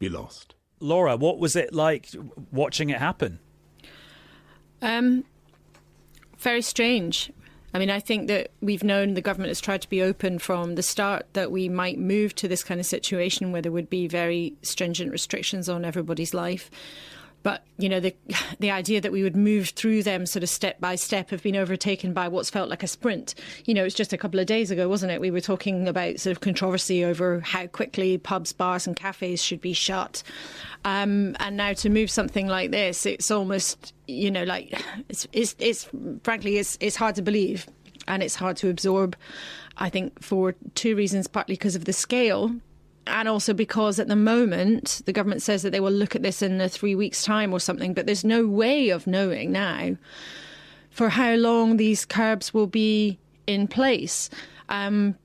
be lost. Laura, what was it like watching it happen? Very strange. I mean, I think that we've known the government has tried to be open from the start that we might move to this kind of situation where there would be very stringent restrictions on everybody's life. But, you know, the idea that we would move through them sort of step by step have been overtaken by what's felt like a sprint. You know, it was just a couple of days ago, wasn't it? We were talking about sort of controversy over how quickly pubs, bars and cafes should be shut. And now to move something like this, it's almost, you know, like it's frankly, it's hard to believe and it's hard to absorb, I think, for two reasons, partly because of the scale. And also because at the moment, the government says that they will look at this in 3 weeks' time or something, but there's no way of knowing now for how long these curbs will be in place. And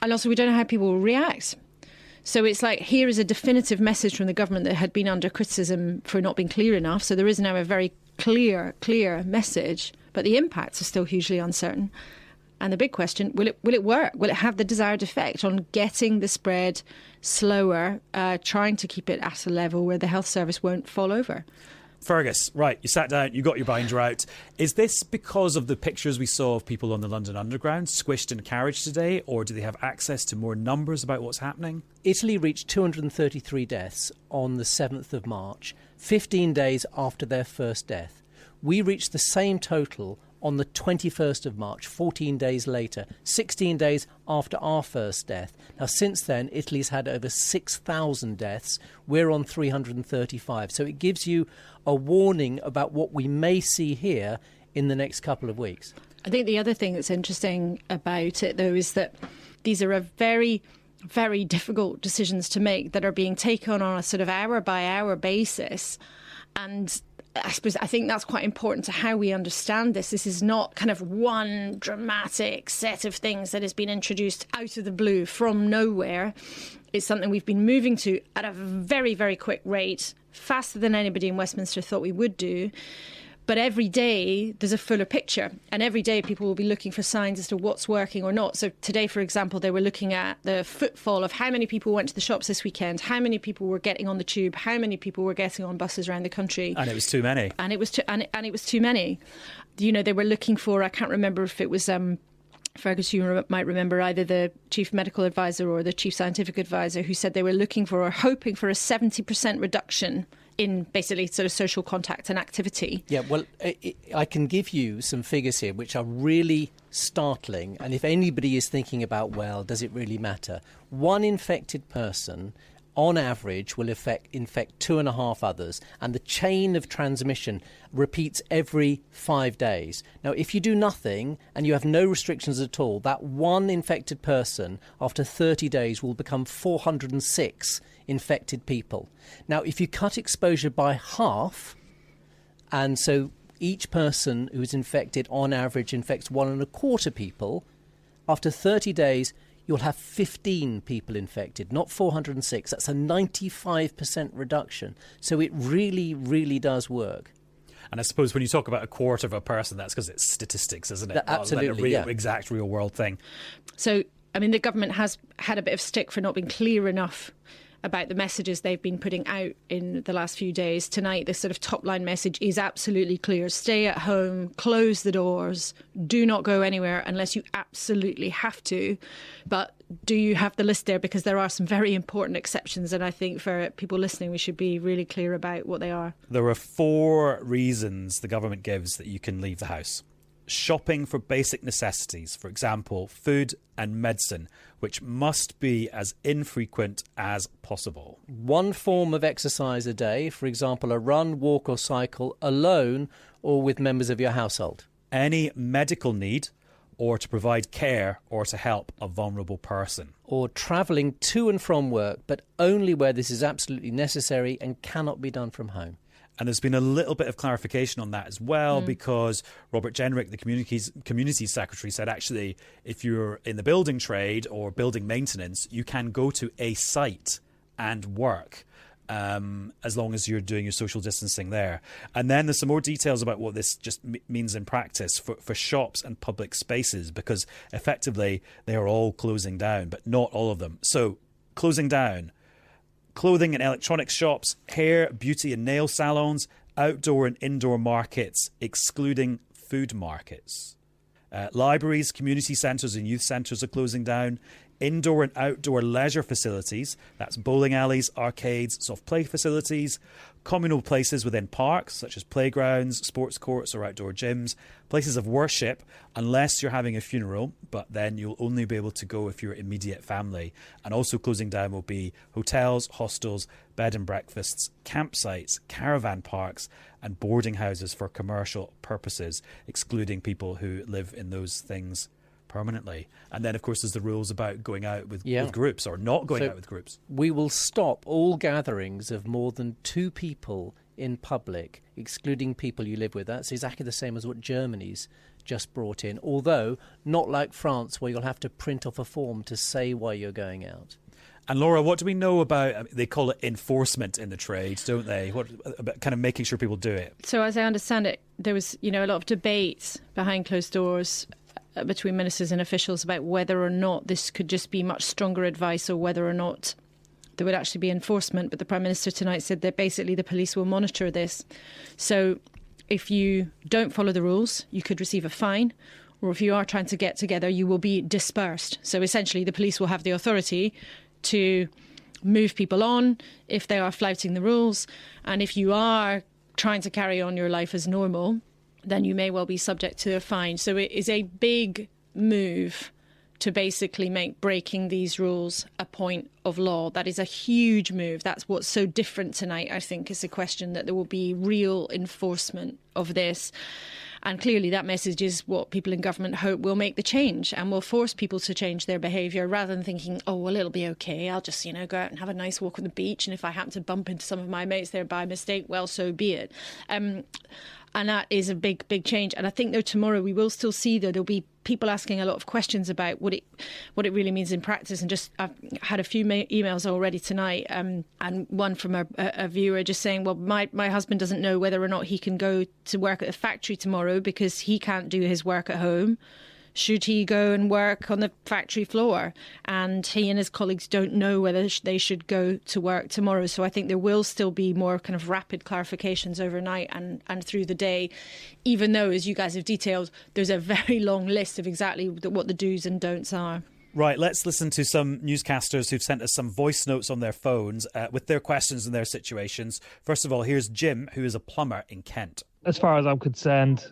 also, we don't know how people will react. So it's like, here is a definitive message from the government that had been under criticism for not being clear enough. So there is now a very clear message, but the impacts are still hugely uncertain. And the big question, will it work? Will it have the desired effect on getting the spread slower, trying to keep it at a level where the health service won't fall over? Fergus, right, you sat down, you got your binder out. Is this because of the pictures we saw of people on the London Underground squished in a carriage today, or do they have access to more numbers about what's happening? Italy reached 233 deaths on the 7th of March, 15 days after their first death. We reached the same total on the 21st of March, 14 days later, 16 days after our first death. Now, since then, Italy's had over 6,000 deaths. We're on 335. So it gives you a warning about what we may see here in the next couple of weeks. I think the other thing that's interesting about it, though, is that these are a very, very difficult decisions to make that are being taken on a sort of hour-by-hour basis. And I think that's quite important to how we understand this. This is not kind of one dramatic set of things that has been introduced out of the blue from nowhere. It's something we've been moving to at a very, very quick rate, faster than anybody in Westminster thought we would do. But every day there's a fuller picture, and every day people will be looking for signs as to what's working or not. So today, for example, they were looking at the footfall of how many people went to the shops this weekend, how many people were getting on the tube, how many people were getting on buses around the country. And it was too many. And it was too many. You know, they were looking for, I can't remember if it was Fergus, you might remember either the chief medical advisor or the chief scientific advisor, who said they were looking for or hoping for a 70% reduction in basically sort of social contact and activity. Yeah, well, I can give you some figures here which are really startling. And if anybody is thinking about, well, does it really matter? One infected person, on average, will infect 2.5 others. And the chain of transmission repeats every 5 days. Now, if you do nothing and you have no restrictions at all, that one infected person, after 30 days, will become 406 infected people. Now, if you cut exposure by half, and so each person who is infected on average infects 1.25 people, after 30 days you'll have 15 people infected, not 406. That's a 95% reduction. So it really, really does work. And I suppose when you talk about a quarter of a person, that's because it's statistics, isn't it? Absolutely, Not a exact real world thing. So, I mean, the government has had a bit of stick for not being clear enough about the messages they've been putting out in the last few days. Tonight, the sort of top line message is absolutely clear. Stay at home, close the doors, do not go anywhere unless you absolutely have to. But do you have the list there? Because there are some very important exceptions. And I think for people listening, we should be really clear about what they are. There are 4 reasons the government gives that you can leave the house. Shopping for basic necessities, for example, food and medicine, which must be as infrequent as possible. One form of exercise a day, for example, a run, walk or cycle, alone or with members of your household. Any medical need, or to provide care or to help a vulnerable person. Or travelling to and from work, but only where this is absolutely necessary and cannot be done from home. And there's been a little bit of clarification on that as well, because Robert Jenrick, the community secretary, said actually if you're in the building trade or building maintenance, you can go to a site and work as long as you're doing your social distancing there. And then there's some more details about what this just means in practice for shops and public spaces, because effectively they are all closing down, but not all of them. So closing down, clothing and electronics shops, hair, beauty and nail salons, outdoor and indoor markets, excluding food markets. Libraries, community centres and youth centres are closing down. Indoor and outdoor leisure facilities, that's bowling alleys, arcades, soft play facilities, communal places within parks such as playgrounds, sports courts or outdoor gyms, places of worship, unless you're having a funeral, but then you'll only be able to go if you're immediate family. And also closing down will be hotels, hostels, bed and breakfasts, campsites, caravan parks and boarding houses for commercial purposes, excluding people who live in those things permanently. And then, of course, there's the rules about going out with groups or not going out with groups. We will stop all gatherings of more than 2 people in public, excluding people you live with. That's exactly the same as what Germany's just brought in, although not like France, where you'll have to print off a form to say why you're going out. And Laura, what do we know about, they call it enforcement in the trade, don't they? What about kind of making sure people do it? So as I understand it, there was, a lot of debate behind closed doors between ministers and officials about whether or not this could just be much stronger advice or whether or not there would actually be enforcement. But the Prime Minister tonight said that basically the police will monitor this. So if you don't follow the rules, you could receive a fine, or if you are trying to get together, you will be dispersed. So essentially the police will have the authority to move people on if they are flouting the rules. And if you are trying to carry on your life as normal, then you may well be subject to a fine. So it is a big move to basically make breaking these rules a point of law. That is a huge move. That's what's so different tonight, I think, is the question that there will be real enforcement of this. And clearly that message is what people in government hope will make the change and will force people to change their behaviour rather than thinking, oh, well, it'll be OK. I'll just, go out and have a nice walk on the beach. And if I happen to bump into some of my mates there by mistake, well, so be it. And that is a big, big change. And I think, though, tomorrow we will still see, though, there'll be people asking a lot of questions about what it really means in practice. And just I've had a few emails already tonight, and one from a viewer just saying, well, my husband doesn't know whether or not he can go to work at the factory tomorrow because he can't do his work at home. Should he go and work on the factory floor? And he and his colleagues don't know whether they should go to work tomorrow. So I think there will still be more kind of rapid clarifications overnight and through the day, even though, as you guys have detailed, there's a very long list of exactly what the do's and don'ts are. Right, let's listen to some newscasters who've sent us some voice notes on their phones with their questions and their situations. First of all, here's Jim, who is a plumber in Kent. As far as I'm concerned,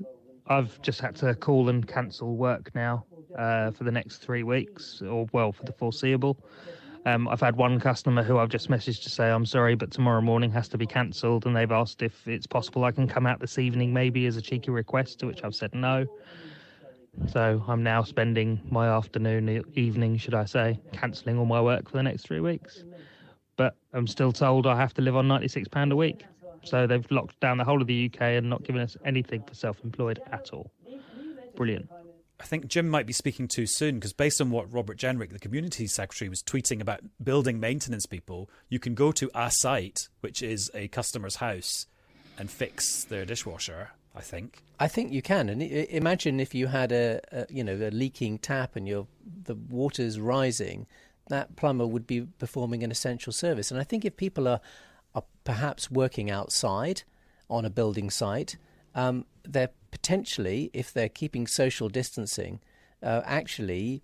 I've just had to call and cancel work now for the next 3 weeks, or for the foreseeable. I've had one customer who I've just messaged to say, I'm sorry, but tomorrow morning has to be cancelled, and they've asked if it's possible I can come out this evening maybe as a cheeky request, to which I've said no. So I'm now spending my evening, should I say, cancelling all my work for the next 3 weeks. But I'm still told I have to live on £96 a week. So they've locked down the whole of the UK and not given us anything for self-employed at all. Brilliant. I think Jim might be speaking too soon, because based on what Robert Jenrick, the Community Secretary, was tweeting about building maintenance people, you can go to a site, which is a customer's house, and fix their dishwasher, I think. I think you can. And imagine if you had a leaking tap and the water's rising, that plumber would be performing an essential service. And I think if people are perhaps working outside on a building site, they're potentially, if they're keeping social distancing, actually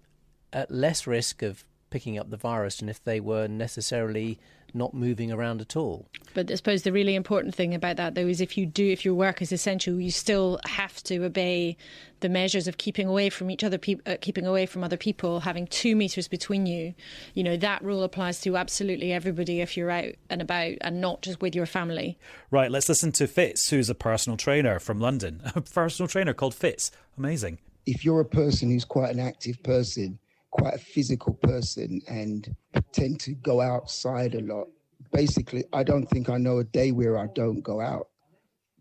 at less risk of picking up the virus than if they were necessarily not moving around at all. But I suppose the really important thing about that, though, is if your work is essential, you still have to obey the measures of keeping away from each other, keeping away from other people, having 2 meters between you. That rule applies to absolutely everybody if you're out and about and not just with your family. Right, let's listen to Fitz, who's a personal trainer from London. A personal trainer called Fitz. Amazing. If you're a person who's quite an active person, quite a physical person, and tend to go outside a lot, basically, I don't think I know a day where I don't go out,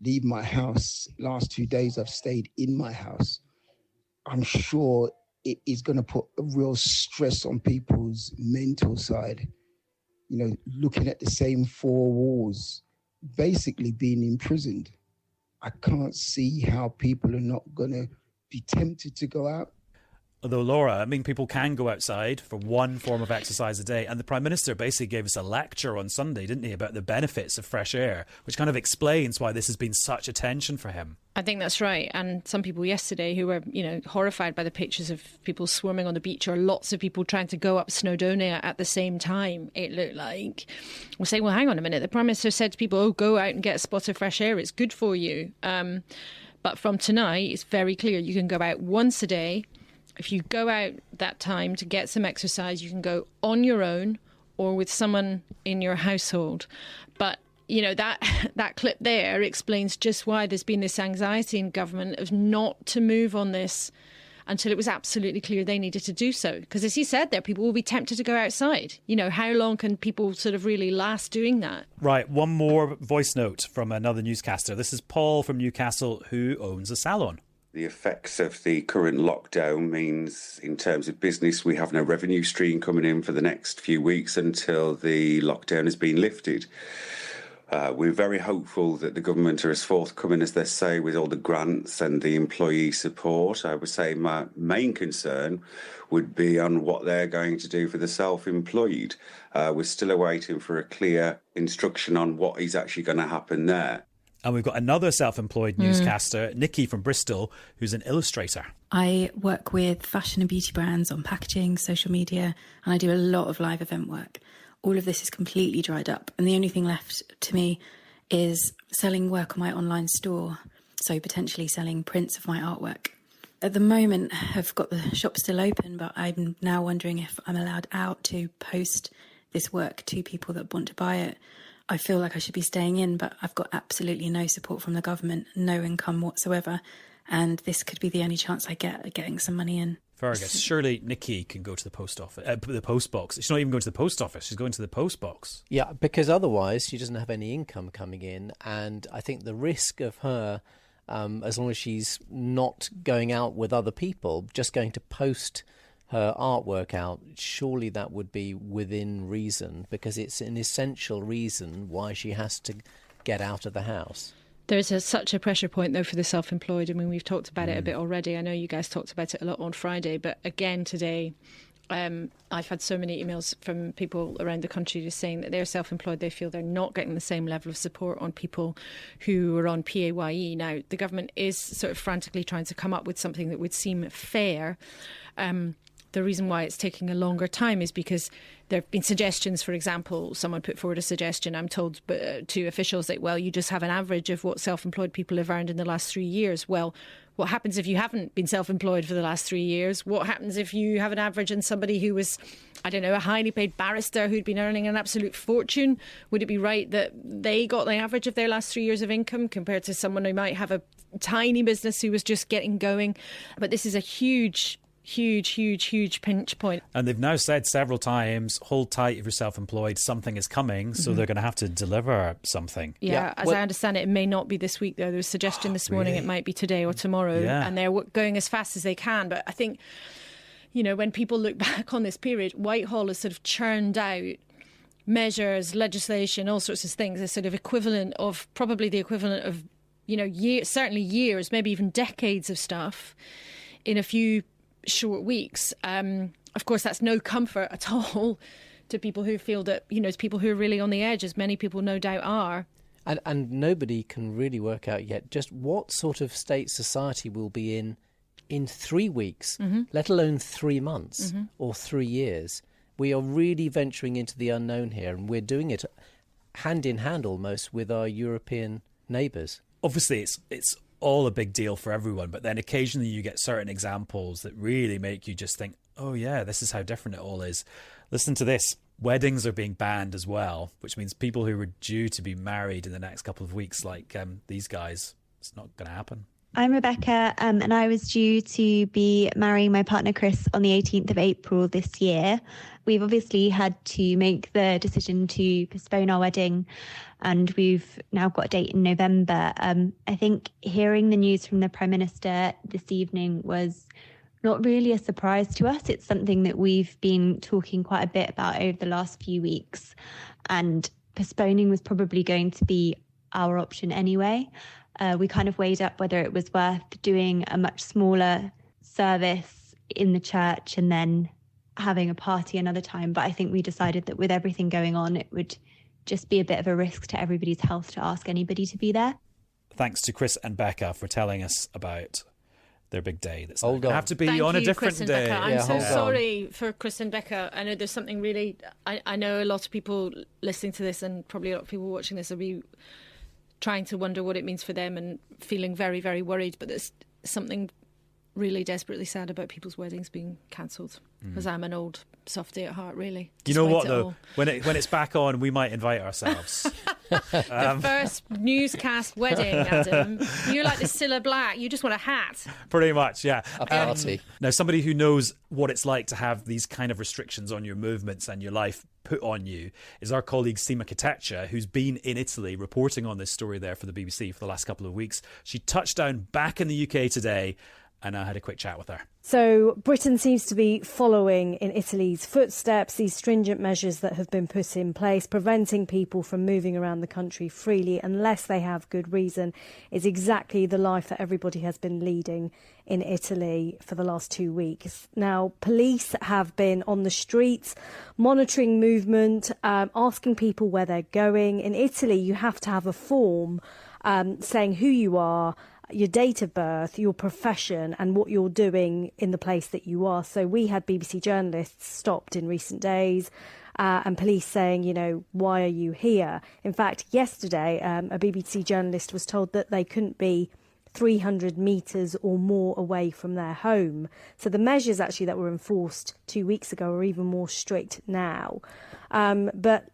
leave my house. Last 2 days I've stayed in my house. I'm sure it is going to put a real stress on people's mental side. Looking at the same 4 walls, basically being imprisoned. I can't see how people are not going to be tempted to go out. Although, Laura, I mean, people can go outside for one form of exercise a day. And the Prime Minister basically gave us a lecture on Sunday, didn't he, about the benefits of fresh air, which kind of explains why this has been such attention for him. I think that's right. And some people yesterday who were, horrified by the pictures of people swarming on the beach, or lots of people trying to go up Snowdonia at the same time, it looked like, were saying, well, hang on a minute. The Prime Minister said to people, oh, go out and get a spot of fresh air. It's good for you. But from tonight, it's very clear you can go out once a day. If you go out that time to get some exercise, you can go on your own or with someone in your household. But, that clip there explains just why there's been this anxiety in government of not to move on this until it was absolutely clear they needed to do so. Because as he said there, people will be tempted to go outside. How long can people sort of really last doing that? Right, one more voice note from another newscaster. This is Paul from Newcastle, who owns a salon. The effects of the current lockdown means, in terms of business, we have no revenue stream coming in for the next few weeks until the lockdown has been lifted. We're very hopeful that the government are as forthcoming as they say with all the grants and the employee support. I would say my main concern would be on what they're going to do for the self-employed. We're still awaiting for a clear instruction on what is actually going to happen there. And we've got another self-employed newscaster, Nikki from Bristol, who's an illustrator. I work with fashion and beauty brands on packaging, social media, and I do a lot of live event work. All of this is completely dried up, and the only thing left to me is selling work on my online store, so potentially selling prints of my artwork. At the moment, I've got the shop still open, but I'm now wondering if I'm allowed out to post this work to people that want to buy it. I feel like I should be staying in, but I've got absolutely no support from the government, no income whatsoever, and this could be the only chance I get at getting some money in. Fergus, surely Nikki can go to the post office, the post box. She's not even going to the post office, she's going to the post box. Yeah, because otherwise she doesn't have any income coming in, and I think the risk of her, as long as she's not going out with other people, just going to post her artwork out, surely that would be within reason, because it's an essential reason why she has to get out of the house. There's such a pressure point, though, for the self-employed. I mean, we've talked about it a bit already. I know you guys talked about it a lot on Friday, but again today, I've had so many emails from people around the country just saying that they're self-employed. They feel they're not getting the same level of support on people who are on PAYE. Now, the government is sort of frantically trying to come up with something that would seem fair. The reason why it's taking a longer time is because there have been suggestions. For example, someone put forward a suggestion, I'm told, to officials that, well, you just have an average of what self-employed people have earned in the last 3 years. Well, what happens if you haven't been self-employed for the last 3 years? What happens if you have an average and somebody who was, I don't know, a highly paid barrister who'd been earning an absolute fortune? Would it be right that they got the average of their last 3 years of income compared to someone who might have a tiny business who was just getting going? But this is a huge pinch point. And they've now said several times, hold tight if you're self-employed, something is coming, so they're going to have to deliver something. Yeah, as I understand it may not be this week, though. There was a suggestion this morning it might be today or tomorrow, and they're going as fast as they can. But I think, when people look back on this period, Whitehall has sort of churned out measures, legislation, all sorts of things, a sort of probably the equivalent of, certainly years, maybe even decades of stuff in a few short weeks. Of course, that's no comfort at all to people who feel that, it's people who are really on the edge, as many people no doubt are. And nobody can really work out yet just what sort of state society will be in 3 weeks, let alone 3 months or 3 years. We are really venturing into the unknown here, and we're doing it hand in hand almost with our European neighbours. Obviously, it's all a big deal for everyone, but then occasionally you get certain examples that really make you just think, oh yeah, this is how different it all is. Listen to this. Weddings are being banned as well, which means people who were due to be married in the next couple of weeks, like these guys, it's not going to happen. I'm Rebecca, and I was due to be marrying my partner Chris on the 18th of April this year. We've obviously had to make the decision to postpone our wedding, and we've now got a date in November. I think hearing the news from the Prime Minister this evening was not really a surprise to us. It's something that we've been talking quite a bit about over the last few weeks, and postponing was probably going to be our option anyway. We kind of weighed up whether it was worth doing a much smaller service in the church and then having a party another time. But I think we decided that with everything going on, it would just be a bit of a risk to everybody's health to ask anybody to be there. Thanks to Chris and Becca for telling us about their big day. That's Hold on. have to be Thank on a you, different Chris and day. Becca. I'm Yeah, so hold on. sorry for Chris and Becca. I know there's something really... I know a lot of people listening to this, and probably a lot of people watching this, will be trying to wonder what it means for them and feeling very, very worried. But there's something really desperately sad about people's weddings being cancelled, because I'm an old softie at heart, really. You know what, despite it though? all. When it's back on, we might invite ourselves. The first newscast wedding, Adam. You're like the Cilla Black. You just want a hat. Pretty much, yeah. A party. Now, somebody who knows what it's like to have these kind of restrictions on your movements and your life put on you is our colleague Sima Katecha, who's been in Italy reporting on this story there for the BBC for the last couple of weeks. She touched down back in the UK today, and I had a quick chat with her. So Britain seems to be following in Italy's footsteps, these stringent measures that have been put in place, preventing people from moving around the country freely unless they have good reason, is exactly the life that everybody has been leading in Italy for the last 2 weeks. Now, police have been on the streets, monitoring movement, asking people where they're going. In Italy, you have to have a form saying who you are, your date of birth, your profession, and what you're doing in the place that you are. So we had BBC journalists stopped in recent days and police saying, you know, why are you here? In fact, yesterday, a BBC journalist was told that they couldn't be 300 metres or more away from their home. So the measures actually that were enforced 2 weeks ago are even more strict now. But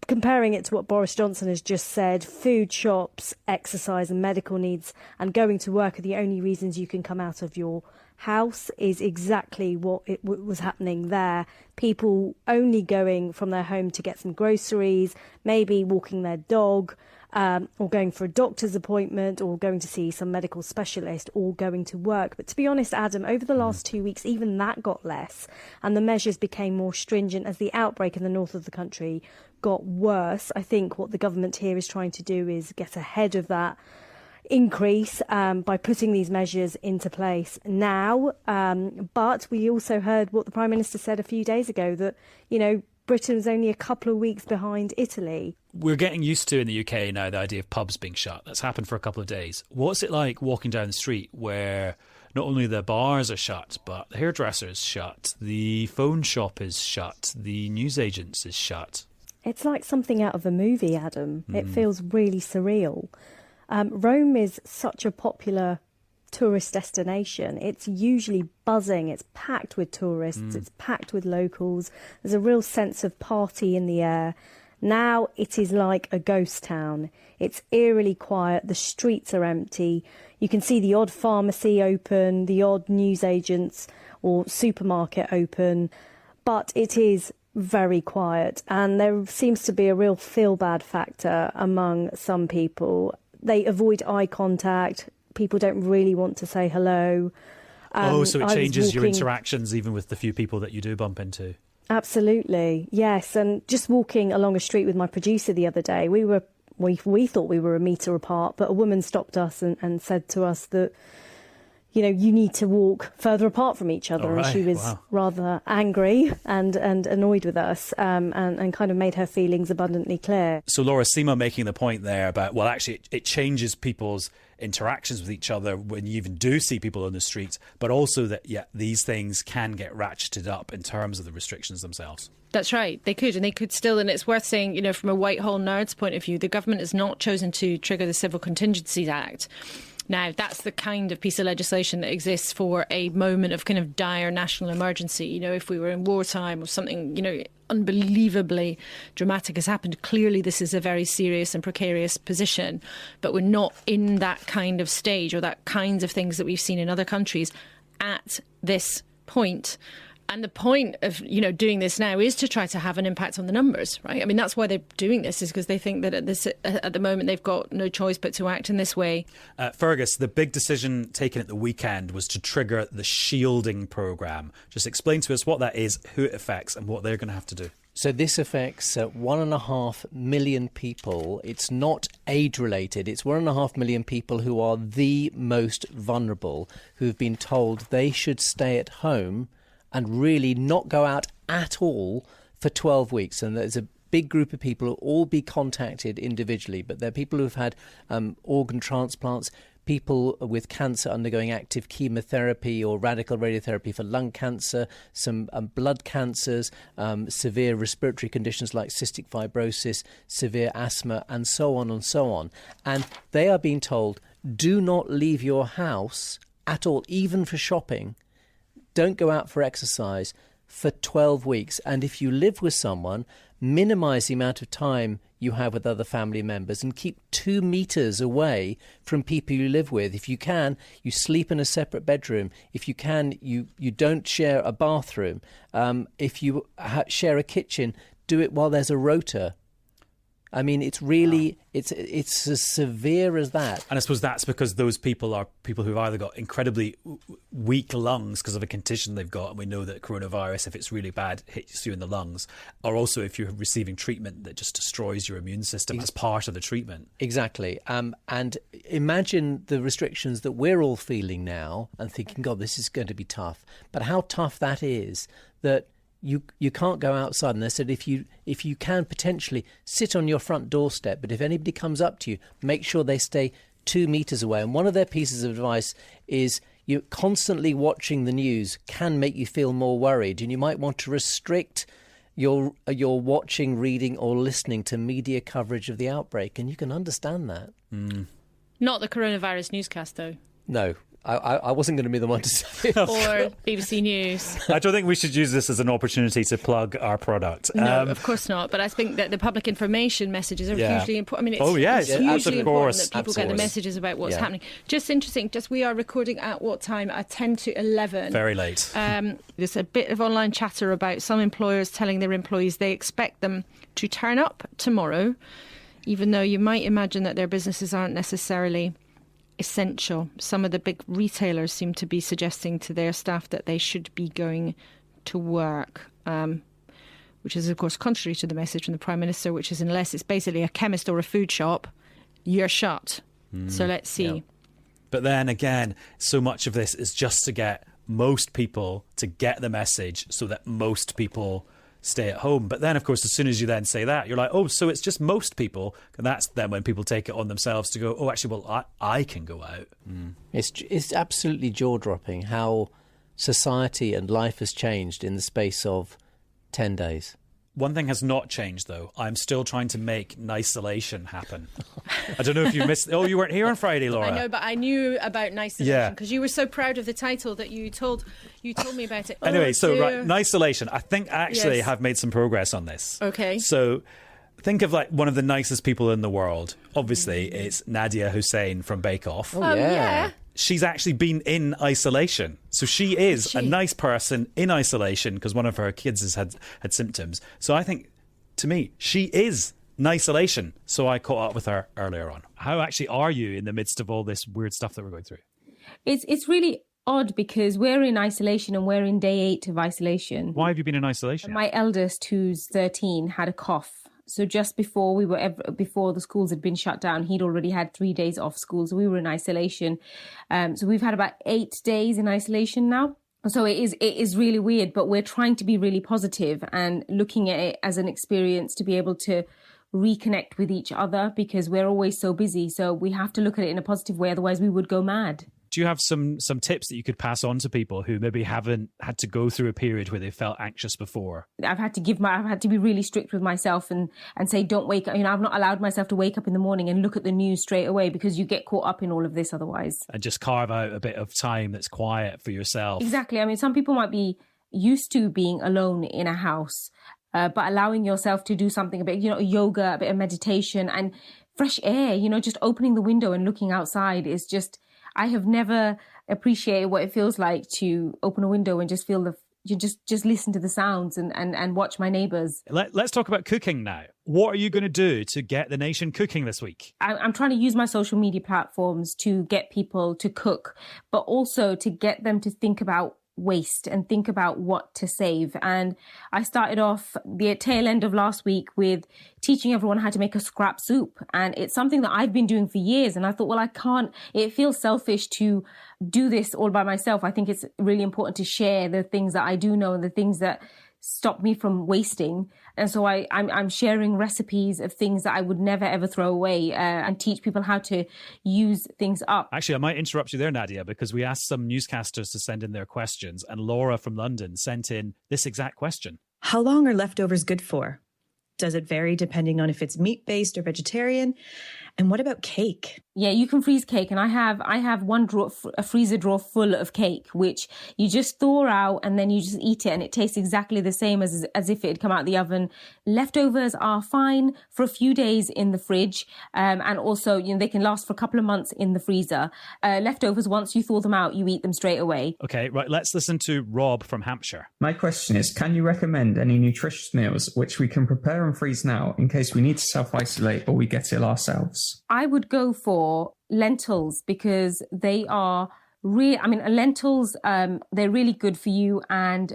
comparing it to what Boris Johnson has just said, food shops, exercise and medical needs and going to work are the only reasons you can come out of your house is exactly what was happening there. People only going from their home to get some groceries, maybe walking their dog, or going for a doctor's appointment, or going to see some medical specialist, or going to work. But to be honest, Adam, over the last 2 weeks, even that got less, and the measures became more stringent as the outbreak in the north of the country got worse. I think what the government here is trying to do is get ahead of that increase by putting these measures into place now. But we also heard what the Prime Minister said a few days ago, that, you know, Britain was only a couple of weeks behind Italy. We're getting used to in the UK now the idea of pubs being shut. That's happened for a couple of days. What's it like walking down the street where not only the bars are shut, but the hairdresser's shut, the phone shop is shut, the newsagents is shut? It's like something out of a movie, Adam. It feels really surreal. Rome is such a popular tourist destination. It's usually buzzing. It's packed with tourists. It's packed with locals. There's a real sense of party in the air. Now it is like a ghost town. It's eerily quiet. The streets are empty. You can see the odd pharmacy open, the odd newsagents or supermarket open, but it is very quiet, and there seems to be a real feel-bad factor among some people. They avoid eye contact. People don't really want to say hello. So it changes your interactions even with the few people that you do bump into. Absolutely, yes. And just walking along a street with my producer the other day, we thought we were a metre apart, but a woman stopped us and said to us that, you know, you need to walk further apart from each other. Right. And she was rather angry and annoyed with us and kind of made her feelings abundantly clear. So Laura, Sima making the point there about, well, actually it changes people's interactions with each other when you even do see people on the streets, but also that, these things can get ratcheted up in terms of the restrictions themselves. That's right. They could still, and it's worth saying, you know, from a Whitehall nerd's point of view, the government has not chosen to trigger the Civil Contingencies Act. Now, that's the kind of piece of legislation that exists for a moment of kind of dire national emergency. You know, if we were in wartime or something, you know, unbelievably dramatic has happened, clearly this is a very serious and precarious position. But we're not in that kind of stage or that kinds of things that we've seen in other countries at this point. And the point of, you know, doing this now is to try to have an impact on the numbers, right? I mean, that's why they're doing this, is because they think that at the moment they've got no choice but to act in this way. Fergus, the big decision taken at the weekend was to trigger the shielding programme. Just explain to us what that is, who it affects and what they're going to have to do. So this affects 1.5 million people. It's not age-related. It's 1.5 million people who are the most vulnerable, who've been told they should stay at home and really not go out at all for 12 weeks. And there's a big group of people who will all be contacted individually, but there are people who've had organ transplants, people with cancer undergoing active chemotherapy or radical radiotherapy for lung cancer, some blood cancers, severe respiratory conditions like cystic fibrosis, severe asthma, and so on and so on. And they are being told, do not leave your house at all, even for shopping. Don't go out for exercise for 12 weeks. And if you live with someone, minimise the amount of time you have with other family members and keep 2 meters away from people you live with. If you can, you sleep in a separate bedroom. If you can, you don't share a bathroom. If you share a kitchen, do it while there's a rota. I mean, it's really, it's as severe as that. And I suppose that's because those people are people who've either got incredibly weak lungs because of a condition they've got, and we know that coronavirus, if it's really bad, hits you in the lungs, or also if you're receiving treatment that just destroys your immune system as part of the treatment. Exactly. And imagine the restrictions that we're all feeling now and thinking, God, this is going to be tough. But how tough that is, that you can't go outside. And they said if you can potentially sit on your front doorstep, but if anybody comes up to you, make sure they stay 2 meters away. And one of their pieces of advice is you constantly watching the news can make you feel more worried, and you might want to restrict your watching, reading or listening to media coverage of the outbreak. And you can understand that. Not the coronavirus newscast, though. No. I wasn't going to be the one to say it. Or BBC News. I don't think we should use this as an opportunity to plug our product. No, of course not. But I think that the public information messages are hugely important. I mean, it's hugely important that people get the messages about what's happening. Just interesting, we are recording at what time? At 10 to 11. Very late. There's a bit of online chatter about some employers telling their employees they expect them to turn up tomorrow, even though you might imagine that their businesses aren't necessarily essential. Some of the big retailers seem to be suggesting to their staff that they should be going to work, which is, of course, contrary to the message from the Prime Minister, which is unless it's basically a chemist or a food shop, you're shut. So let's see. Yeah. But then again, so much of this is just to get most people to get the message so that most people stay at home. But then, of course, as soon as you then say that, you're like, oh, so it's just most people. And that's then when people take it on themselves to go, oh, actually, well, I can go out. It's absolutely jaw-dropping how society and life has changed in the space of 10 days. One thing has not changed, though. I'm still trying to make Nisolation happen. I don't know if you missed... Oh, you weren't here on Friday, Laura. I know, but I knew about Nisolation because you were so proud of the title that you told me about it. Anyway, Nisolation. I think I actually have made some progress on this. Okay. So think of like one of the nicest people in the world. Obviously, it's Nadia Hussain from Bake Off. Oh, yeah. She's actually been in isolation. So she is a nice person in isolation because one of her kids has had symptoms. So I think, to me, she is Nisolation. So I caught up with her earlier on. How actually are you in the midst of all this weird stuff that we're going through? It's really odd because we're in isolation and we're in day 8 of isolation. Why have you been in isolation? My eldest, who's 13, had a cough. So just before before the schools had been shut down, he'd already had 3 days off school. So we were in isolation. So we've had about 8 days in isolation now. So it is really weird, but we're trying to be really positive and looking at it as an experience to be able to reconnect with each other because we're always so busy. So we have to look at it in a positive way. Otherwise we would go mad. Do you have some tips that you could pass on to people who maybe haven't had to go through a period where they felt anxious before? I've had to be really strict with myself and say, don't wake up. I've not allowed myself to wake up in the morning and look at the news straight away because you get caught up in all of this otherwise. And just carve out a bit of time that's quiet for yourself. Exactly. Some people might be used to being alone in a house, but allowing yourself to do something a bit, yoga, a bit of meditation and fresh air, just opening the window and looking outside is just... I have never appreciated what it feels like to open a window and just feel just listen to the sounds and watch my neighbours. Let's talk about cooking now. What are you going to do to get the nation cooking this week? I'm trying to use my social media platforms to get people to cook, but also to get them to think about waste and think about what to save. And I started off the tail end of last week with teaching everyone how to make a scrap soup. And it's something that I've been doing for years. And I thought, well, I can't, it feels selfish to do this all by myself. I think it's really important to share the things that I do know and the things that stop me from wasting. And so I'm sharing recipes of things that I would never, ever throw away and teach people how to use things up. Actually, I might interrupt you there, Nadia, because we asked some newscasters to send in their questions, and Laura from London sent in this exact question. How long are leftovers good for? Does it vary depending on if it's meat-based or vegetarian? And what about cake? Yeah, you can freeze cake. And I have a freezer drawer full of cake, which you just thaw out and then you just eat it. And it tastes exactly the same as if it had come out of the oven. Leftovers are fine for a few days in the fridge. And also, they can last for a couple of months in the freezer. Leftovers, once you thaw them out, you eat them straight away. Okay, right. Let's listen to Rob from Hampshire. My question is, can you recommend any nutritious meals which we can prepare and freeze now in case we need to self-isolate or we get ill ourselves? I would go for lentils because they are lentils, they're really good for you, and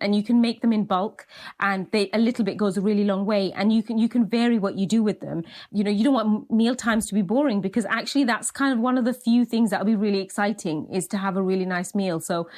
you can make them in bulk, and a little bit goes a really long way, and you can vary what you do with them. You don't want meal times to be boring, because actually that's kind of one of the few things that will be really exciting, is to have a really nice meal. So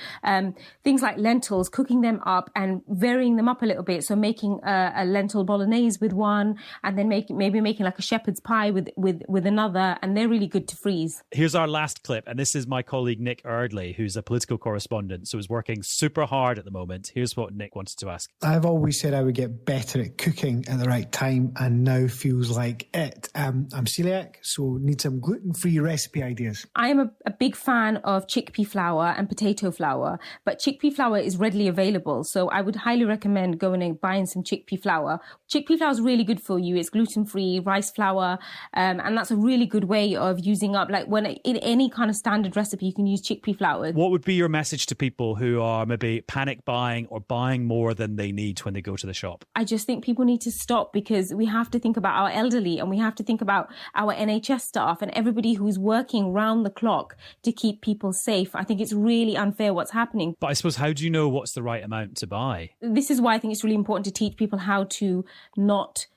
things like lentils, cooking them up and varying them up a little bit. So making a lentil bolognese with one, and then maybe making like a shepherd's pie with another, and they're really good to freeze. Here's our last clip, and this is my colleague Nick Erdley, who's a political correspondent, so is working super hard at the moment. Here's what Nick wanted to ask. I've always said I would get better at cooking at the right time, and now feels like it. I'm celiac, so need some gluten-free recipe ideas. I am a big fan of chickpea flour and potato flour, but chickpea flour is readily available, so I would highly recommend going and buying some chickpea flour. Chickpea flour is really good for you. It's gluten-free, rice flour, and that's a really good way of using up, like when in any kind of standard recipe, you can use chickpea flour. What would be your message to people who are maybe panic buying or buying more than they need when they go to the shop? I just think people need to stop, because we have to think about our elderly, and we have to think about our NHS staff and everybody who's working round the clock to keep people safe. I think it's really unfair what's happening. But I suppose, how do you know what's the right amount to buy? This is why I think it's really important to teach people how to not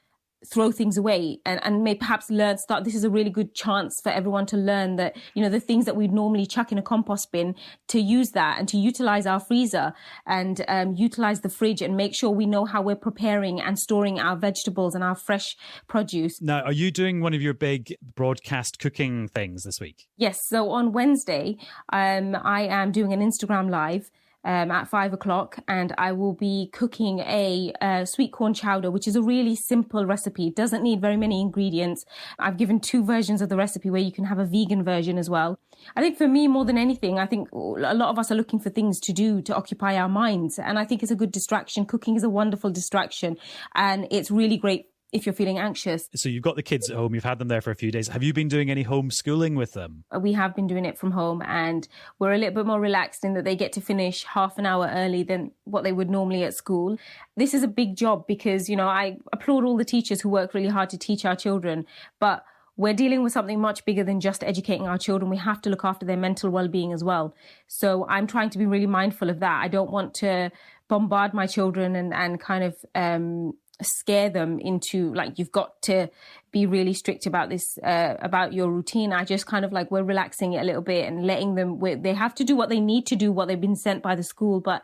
throw things away, and may perhaps this is a really good chance for everyone to learn that, the things that we'd normally chuck in a compost bin, to use that and to utilize our freezer and utilize the fridge, and make sure we know how we're preparing and storing our vegetables and our fresh produce. Now, are you doing one of your big broadcast cooking things this week? Yes. So on Wednesday, I am doing an Instagram live at 5 o'clock, and I will be cooking a sweet corn chowder, which is a really simple recipe. It doesn't need very many ingredients. I've given 2 versions of the recipe where you can have a vegan version as well. I think for me, more than anything, I think a lot of us are looking for things to do to occupy our minds, and I think it's a good distraction. Cooking is a wonderful distraction, and it's really great if you're feeling anxious. So you've got the kids at home, you've had them there for a few days. Have you been doing any homeschooling with them? We have been doing it from home, and we're a little bit more relaxed in that they get to finish half an hour early than what they would normally at school. This is a big job because, I applaud all the teachers who work really hard to teach our children, but we're dealing with something much bigger than just educating our children. We have to look after their mental well-being as well. So I'm trying to be really mindful of that. I don't want to bombard my children and kind of scare them into like, you've got to be really strict about this, about your routine. I just kind of like, we're relaxing it a little bit and letting them, they have to do what they need to do, what they've been sent by the school. But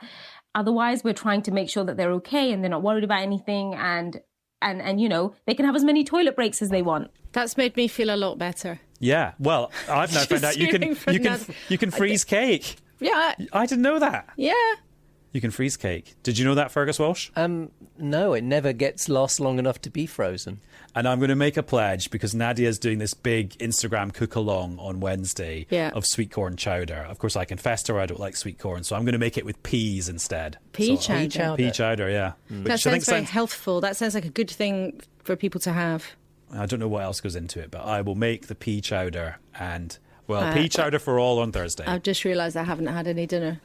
otherwise, we're trying to make sure that they're okay and they're not worried about anything. And they can have as many toilet breaks as they want. That's made me feel a lot better. Yeah. Well, I've now found out you can freeze cake. Yeah. I didn't know that. Yeah. You can freeze cake. Did you know that, Fergus Walsh? No, it never lasts long enough to be frozen. And I'm going to make a pledge, because Nadia's doing this big Instagram cook-along on Wednesday of sweet corn chowder. Of course, I confessed to her I don't like sweet corn, so I'm going to make it with peas instead. Pea chowder? Pea chowder, yeah. That sounds very healthful. That sounds like a good thing for people to have. I don't know what else goes into it, but I will make the pea chowder and, pea chowder for all on Thursday. I've just realised I haven't had any dinner.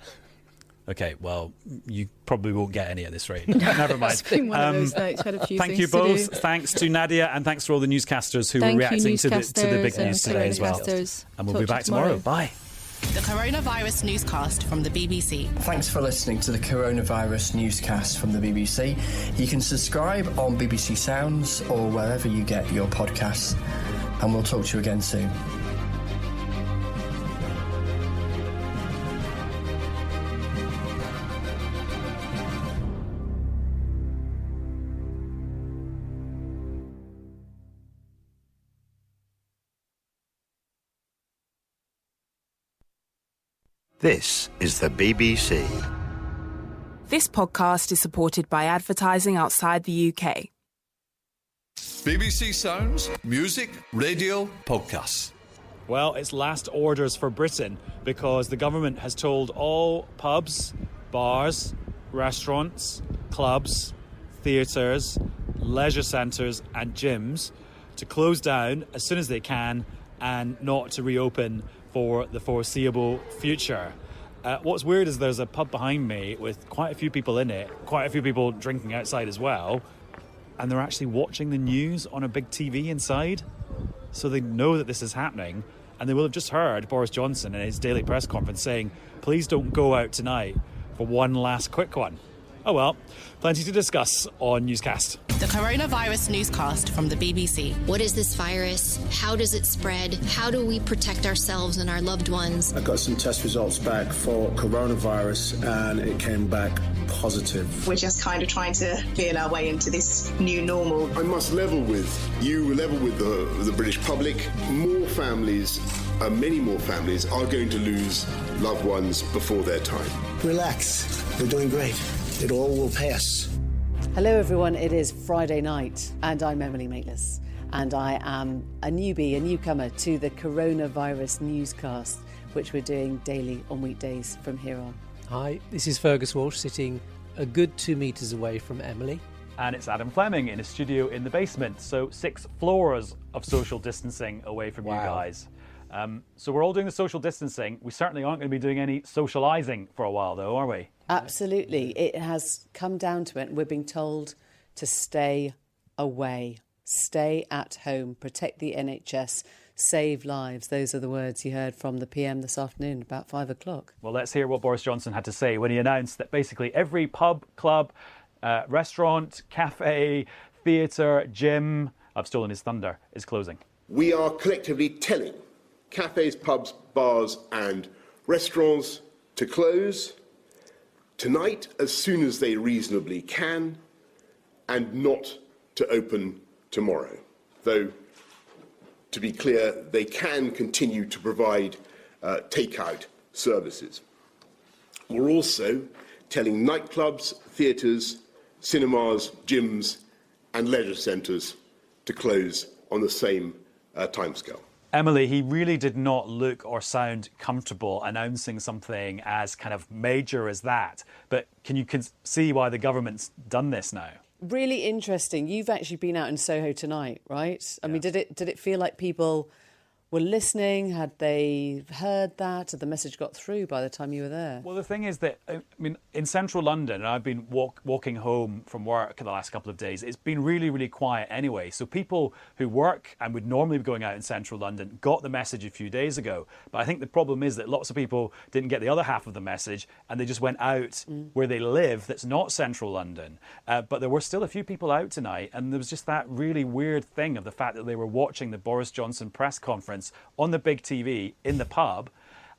Okay, well, you probably won't get any at this rate. Never mind. It's been one of those nights. Had a few thank things you both. Thanks to Nadia, and thanks to all the newscasters who were reacting to the big news today as well. And we'll be back tomorrow. Bye. The coronavirus newscast from the BBC. Thanks for listening to the coronavirus newscast from the BBC. You can subscribe on BBC Sounds or wherever you get your podcasts, and we'll talk to you again soon. This is the BBC. This podcast is supported by advertising outside the UK. BBC Sounds, music, radio, podcasts. Well, it's last orders for Britain because the government has told all pubs, bars, restaurants, clubs, theatres, leisure centres and gyms to close down as soon as they can and not to reopen for the foreseeable future. What's weird is there's a pub behind me with quite a few people in it, quite a few people drinking outside as well, and they're actually watching the news on a big TV inside, so they know that this is happening, and they will have just heard Boris Johnson in his daily press conference saying, please don't go out tonight for one last quick one. Oh well, plenty to discuss on Newscast. The coronavirus newscast from the BBC. What is this virus? How does it spread? How do we protect ourselves and our loved ones? I got some test results back for coronavirus and it came back positive. We're just kind of trying to feel our way into this new normal. I must level with the British public. More families, many more families are going to lose loved ones before their time. Relax. We're doing great. It all will pass. Hello everyone, it is Friday night and I'm Emily Maitlis and I am a newcomer to the coronavirus newscast, which we're doing daily on weekdays from here on. Hi, this is Fergus Walsh sitting a good 2 metres away from Emily. And it's Adam Fleming in a studio in the basement, so 6 floors of social distancing away from you guys. So we're all doing the social distancing. We certainly aren't going to be doing any socialising for a while though, are we? Absolutely. It has come down to it. We're being told to stay away, stay at home, protect the NHS, save lives. Those are the words you heard from the PM this afternoon, about 5 o'clock. Well, let's hear what Boris Johnson had to say when he announced that basically every pub, club, restaurant, cafe, theatre, gym, I've stolen his thunder, is closing. We are collectively telling cafes, pubs, bars and restaurants to close tonight as soon as they reasonably can and not to open tomorrow. Though, to be clear, they can continue to provide take-out services. We're also telling nightclubs, theatres, cinemas, gyms and leisure centres to close on the same timescale. Emily, he really did not look or sound comfortable announcing something as kind of major as that. But can you see why the government's done this now? Really interesting. You've actually been out in Soho tonight, right? I mean, did it feel like people were listening? Had they heard that? Had the message got through by the time you were there? Well, the thing is that, I mean, in central London, and I've been walking home from work the last couple of days, it's been really, really quiet anyway. So people who work and would normally be going out in central London got the message a few days ago. But I think the problem is that lots of people didn't get the other half of the message and they just went out where they live that's not central London. But there were still a few people out tonight, and there was just that really weird thing of the fact that they were watching the Boris Johnson press conference on the big TV in the pub.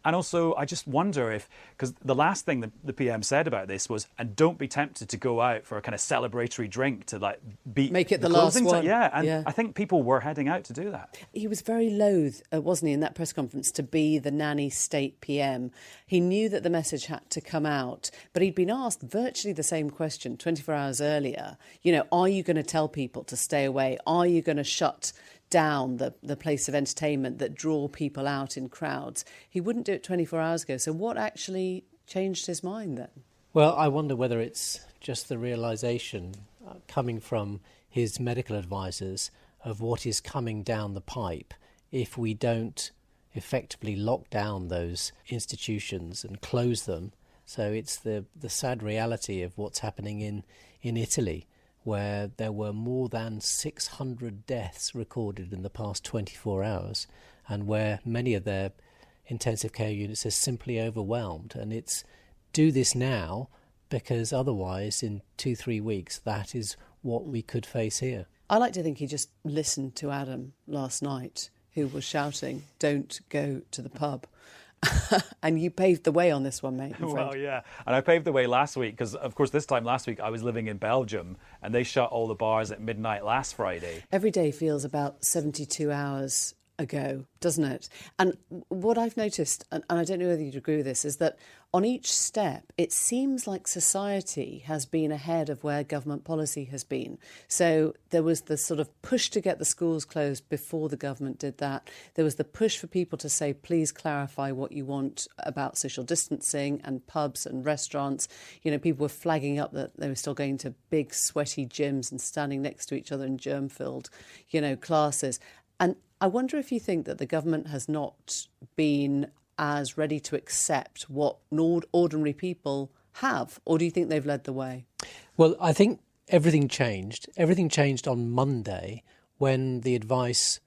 And also, I just wonder if, because the last thing the PM said about this was, and don't be tempted to go out for a kind of celebratory drink to like make it the last one. Yeah, I think people were heading out to do that. He was very loath, wasn't he, in that press conference to be the nanny state PM. He knew that the message had to come out, but he'd been asked virtually the same question 24 hours earlier. You know, are you going to tell people to stay away? Are you going to shut down the place of entertainment that draw people out in crowds? He wouldn't do it 24 hours ago. So what actually changed his mind then? Well, I wonder whether it's just the realisation coming from his medical advisors of what is coming down the pipe if we don't effectively lock down those institutions and close them. So it's the sad reality of what's happening in Italy, where there were more than 600 deaths recorded in the past 24 hours, and where many of their intensive care units are simply overwhelmed. And it's do this now, because otherwise in 2-3 weeks, that is what we could face here. I like to think he just listened to Adam last night, who was shouting, "Don't go to the pub." And you paved the way on this one, mate. Well, yeah. And I paved the way last week because, of course, this time last week I was living in Belgium and they shut all the bars at midnight last Friday. Every day feels about 72 hours ago, doesn't it? And what I've noticed, and I don't know whether you'd agree with this, is that on each step, it seems like society has been ahead of where government policy has been. So there was the sort of push to get the schools closed before the government did that. There was the push for people to say, please clarify what you want about social distancing and pubs and restaurants. You know, people were flagging up that they were still going to big, sweaty gyms and standing next to each other in germ-filled, classes. And I wonder if you think that the government has not been as ready to accept what ordinary people have, or do you think they've led the way? Well, I think everything changed. Everything changed on Monday when the advice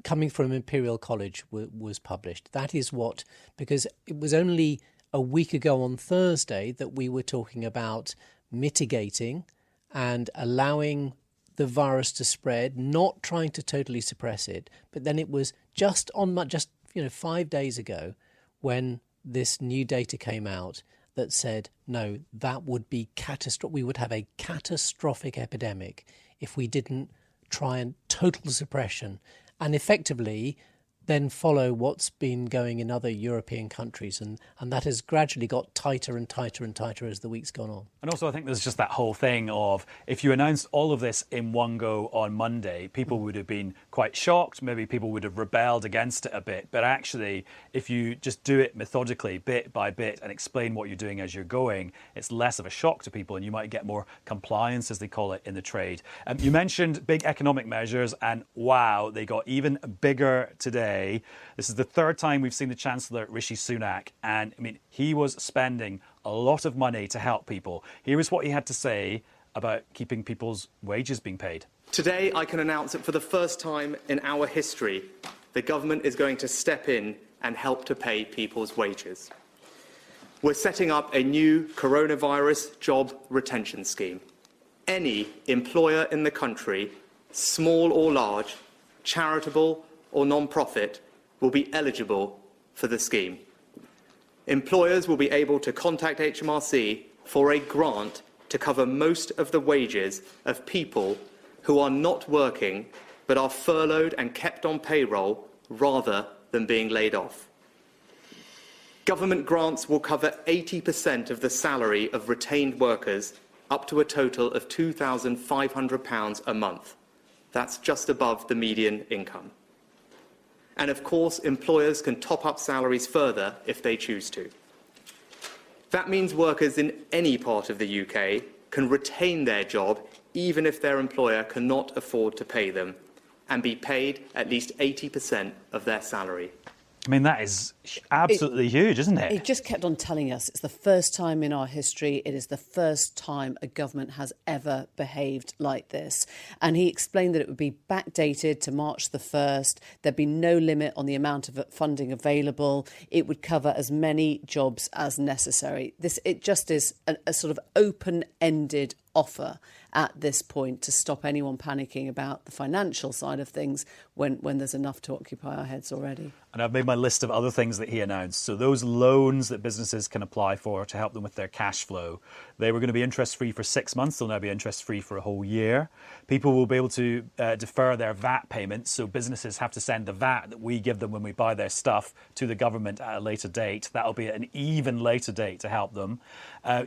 coming from Imperial College was published. That is what, because it was only a week ago on Thursday that we were talking about mitigating and allowing the virus to spread, not trying to totally suppress it. But then it was just 5 days ago when this new data came out that said, no, that would be catastrophic. We would have a catastrophic epidemic if we didn't try and total suppression and effectively then follow what's been going in other European countries. And that has gradually got tighter and tighter and tighter as the week's gone on. And also I think there's just that whole thing of if you announced all of this in one go on Monday, people would have been quite shocked. Maybe people would have rebelled against it a bit. But actually, if you just do it methodically, bit by bit, and explain what you're doing as you're going, it's less of a shock to people and you might get more compliance, as they call it, in the trade. You mentioned big economic measures and wow, they got even bigger today. This is the third time we've seen the Chancellor, Rishi Sunak, and he was spending a lot of money to help people. Here is what he had to say about keeping people's wages being paid. Today, I can announce that for the first time in our history, the government is going to step in and help to pay people's wages. We're setting up a new coronavirus job retention scheme. Any employer in the country, small or large, charitable or non-profit, will be eligible for the scheme. Employers will be able to contact HMRC for a grant to cover most of the wages of people who are not working but are furloughed and kept on payroll rather than being laid off. Government grants will cover 80% of the salary of retained workers up to a total of £2,500 a month. That's just above the median income. And of course, employers can top up salaries further if they choose to. That means workers in any part of the UK can retain their job even if their employer cannot afford to pay them and be paid at least 80% of their salary. That is absolutely huge, isn't it? He just kept on telling us it's the first time in our history, it is the first time a government has ever behaved like this. And he explained that it would be backdated to March the 1st. There'd be no limit on the amount of funding available. It would cover as many jobs as necessary. It just is a sort of open-ended offer at this point to stop anyone panicking about the financial side of things when there's enough to occupy our heads already. And I've made my list of other things that he announced. So those loans that businesses can apply for to help them with their cash flow, they were going to be interest-free for 6 months. They'll now be interest-free for a whole year. People will be able to defer their VAT payments. So businesses have to send the VAT that we give them when we buy their stuff to the government at a later date. That'll be an even later date to help them.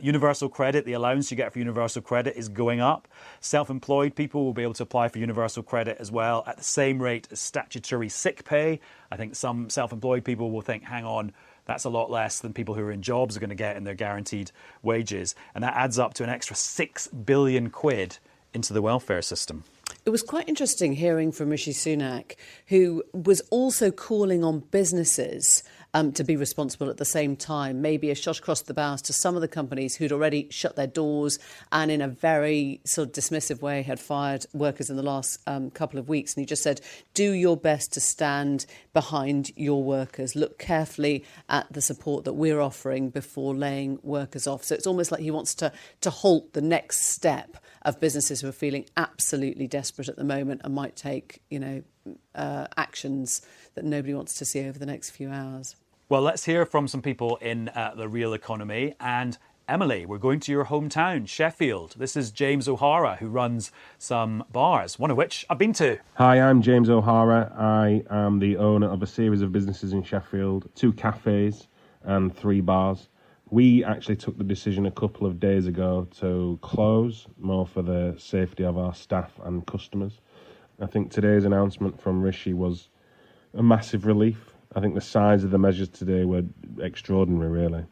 Universal credit, the allowance you get for universal credit is going up. Self-employed people will be able to apply for universal credit as well at the same rate as statutory sick pay. I think some self-employed people will think, hang on, that's a lot less than people who are in jobs are going to get in their guaranteed wages. And that adds up to an extra £6 billion into the welfare system. It was quite interesting hearing from Rishi Sunak, who was also calling on businesses to be responsible at the same time. Maybe a shot across the bows to some of the companies who'd already shut their doors and in a very sort of dismissive way had fired workers in the last couple of weeks. And he just said, do your best to stand behind your workers. Look carefully at the support that we're offering before laying workers off. So it's almost like he wants to halt the next step of businesses who are feeling absolutely desperate at the moment and might take, actions that nobody wants to see over the next few hours. Well, let's hear from some people in the real economy. And Emily, we're going to your hometown, Sheffield. This is James O'Hara, who runs some bars, one of which I've been to. Hi, I'm James O'Hara. I am the owner of a series of businesses in Sheffield, 2 cafes and 3 bars. We actually took the decision a couple of days ago to close, more for the safety of our staff and customers. I think today's announcement from Rishi was a massive relief. I think the size of the measures today were extraordinary, really.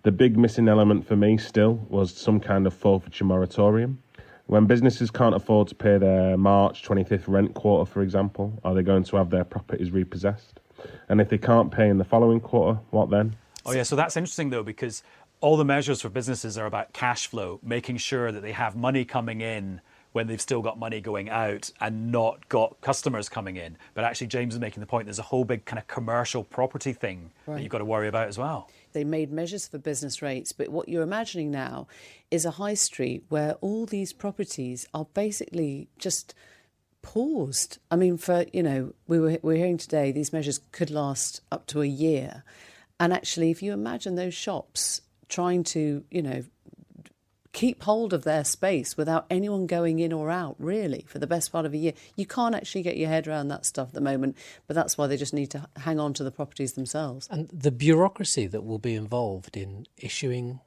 The big missing element for me still was some kind of forfeiture moratorium. When businesses can't afford to pay their March 25th rent quarter, for example, are they going to have their properties repossessed? And if they can't pay in the following quarter, what then? Oh, yeah, so that's interesting, though, because all the measures for businesses are about cash flow, making sure that they have money coming in when they've still got money going out and not got customers coming in. But actually, James is making the point there's a whole big kind of commercial property thing that you've got to worry about as well. They made measures for business rates, but what you're imagining now is a high street where all these properties are basically just paused. I mean, we're hearing today these measures could last up to a year. And actually, if you imagine those shops trying to, keep hold of their space without anyone going in or out, really, for the best part of a year, you can't actually get your head around that stuff at the moment. But that's why they just need to hang on to the properties themselves. And the bureaucracy that will be involved in issuing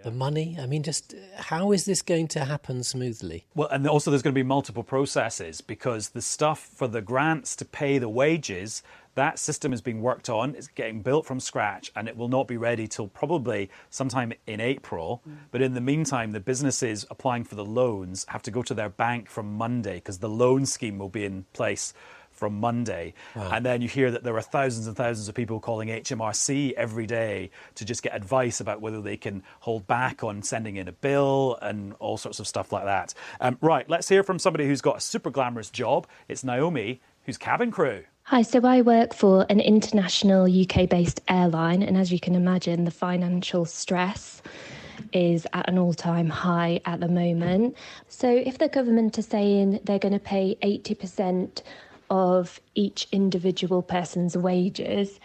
the money, I mean, just how is this going to happen smoothly? Well, and also there's going to be multiple processes because the stuff for the grants to pay the wages, that system is being worked on. It's getting built from scratch and it will not be ready till probably sometime in April. But in the meantime, the businesses applying for the loans have to go to their bank from Monday because the loan scheme will be in place from Monday. Wow. And then you hear that there are thousands and thousands of people calling HMRC every day to just get advice about whether they can hold back on sending in a bill and all sorts of stuff like that. Right, let's hear from somebody who's got a super glamorous job. It's Naomi, who's cabin crew. Hi, so I work for an international UK-based airline, and as you can imagine, the financial stress is at an all-time high at the moment. So if the government are saying they're going to pay 80% of each individual person's wages,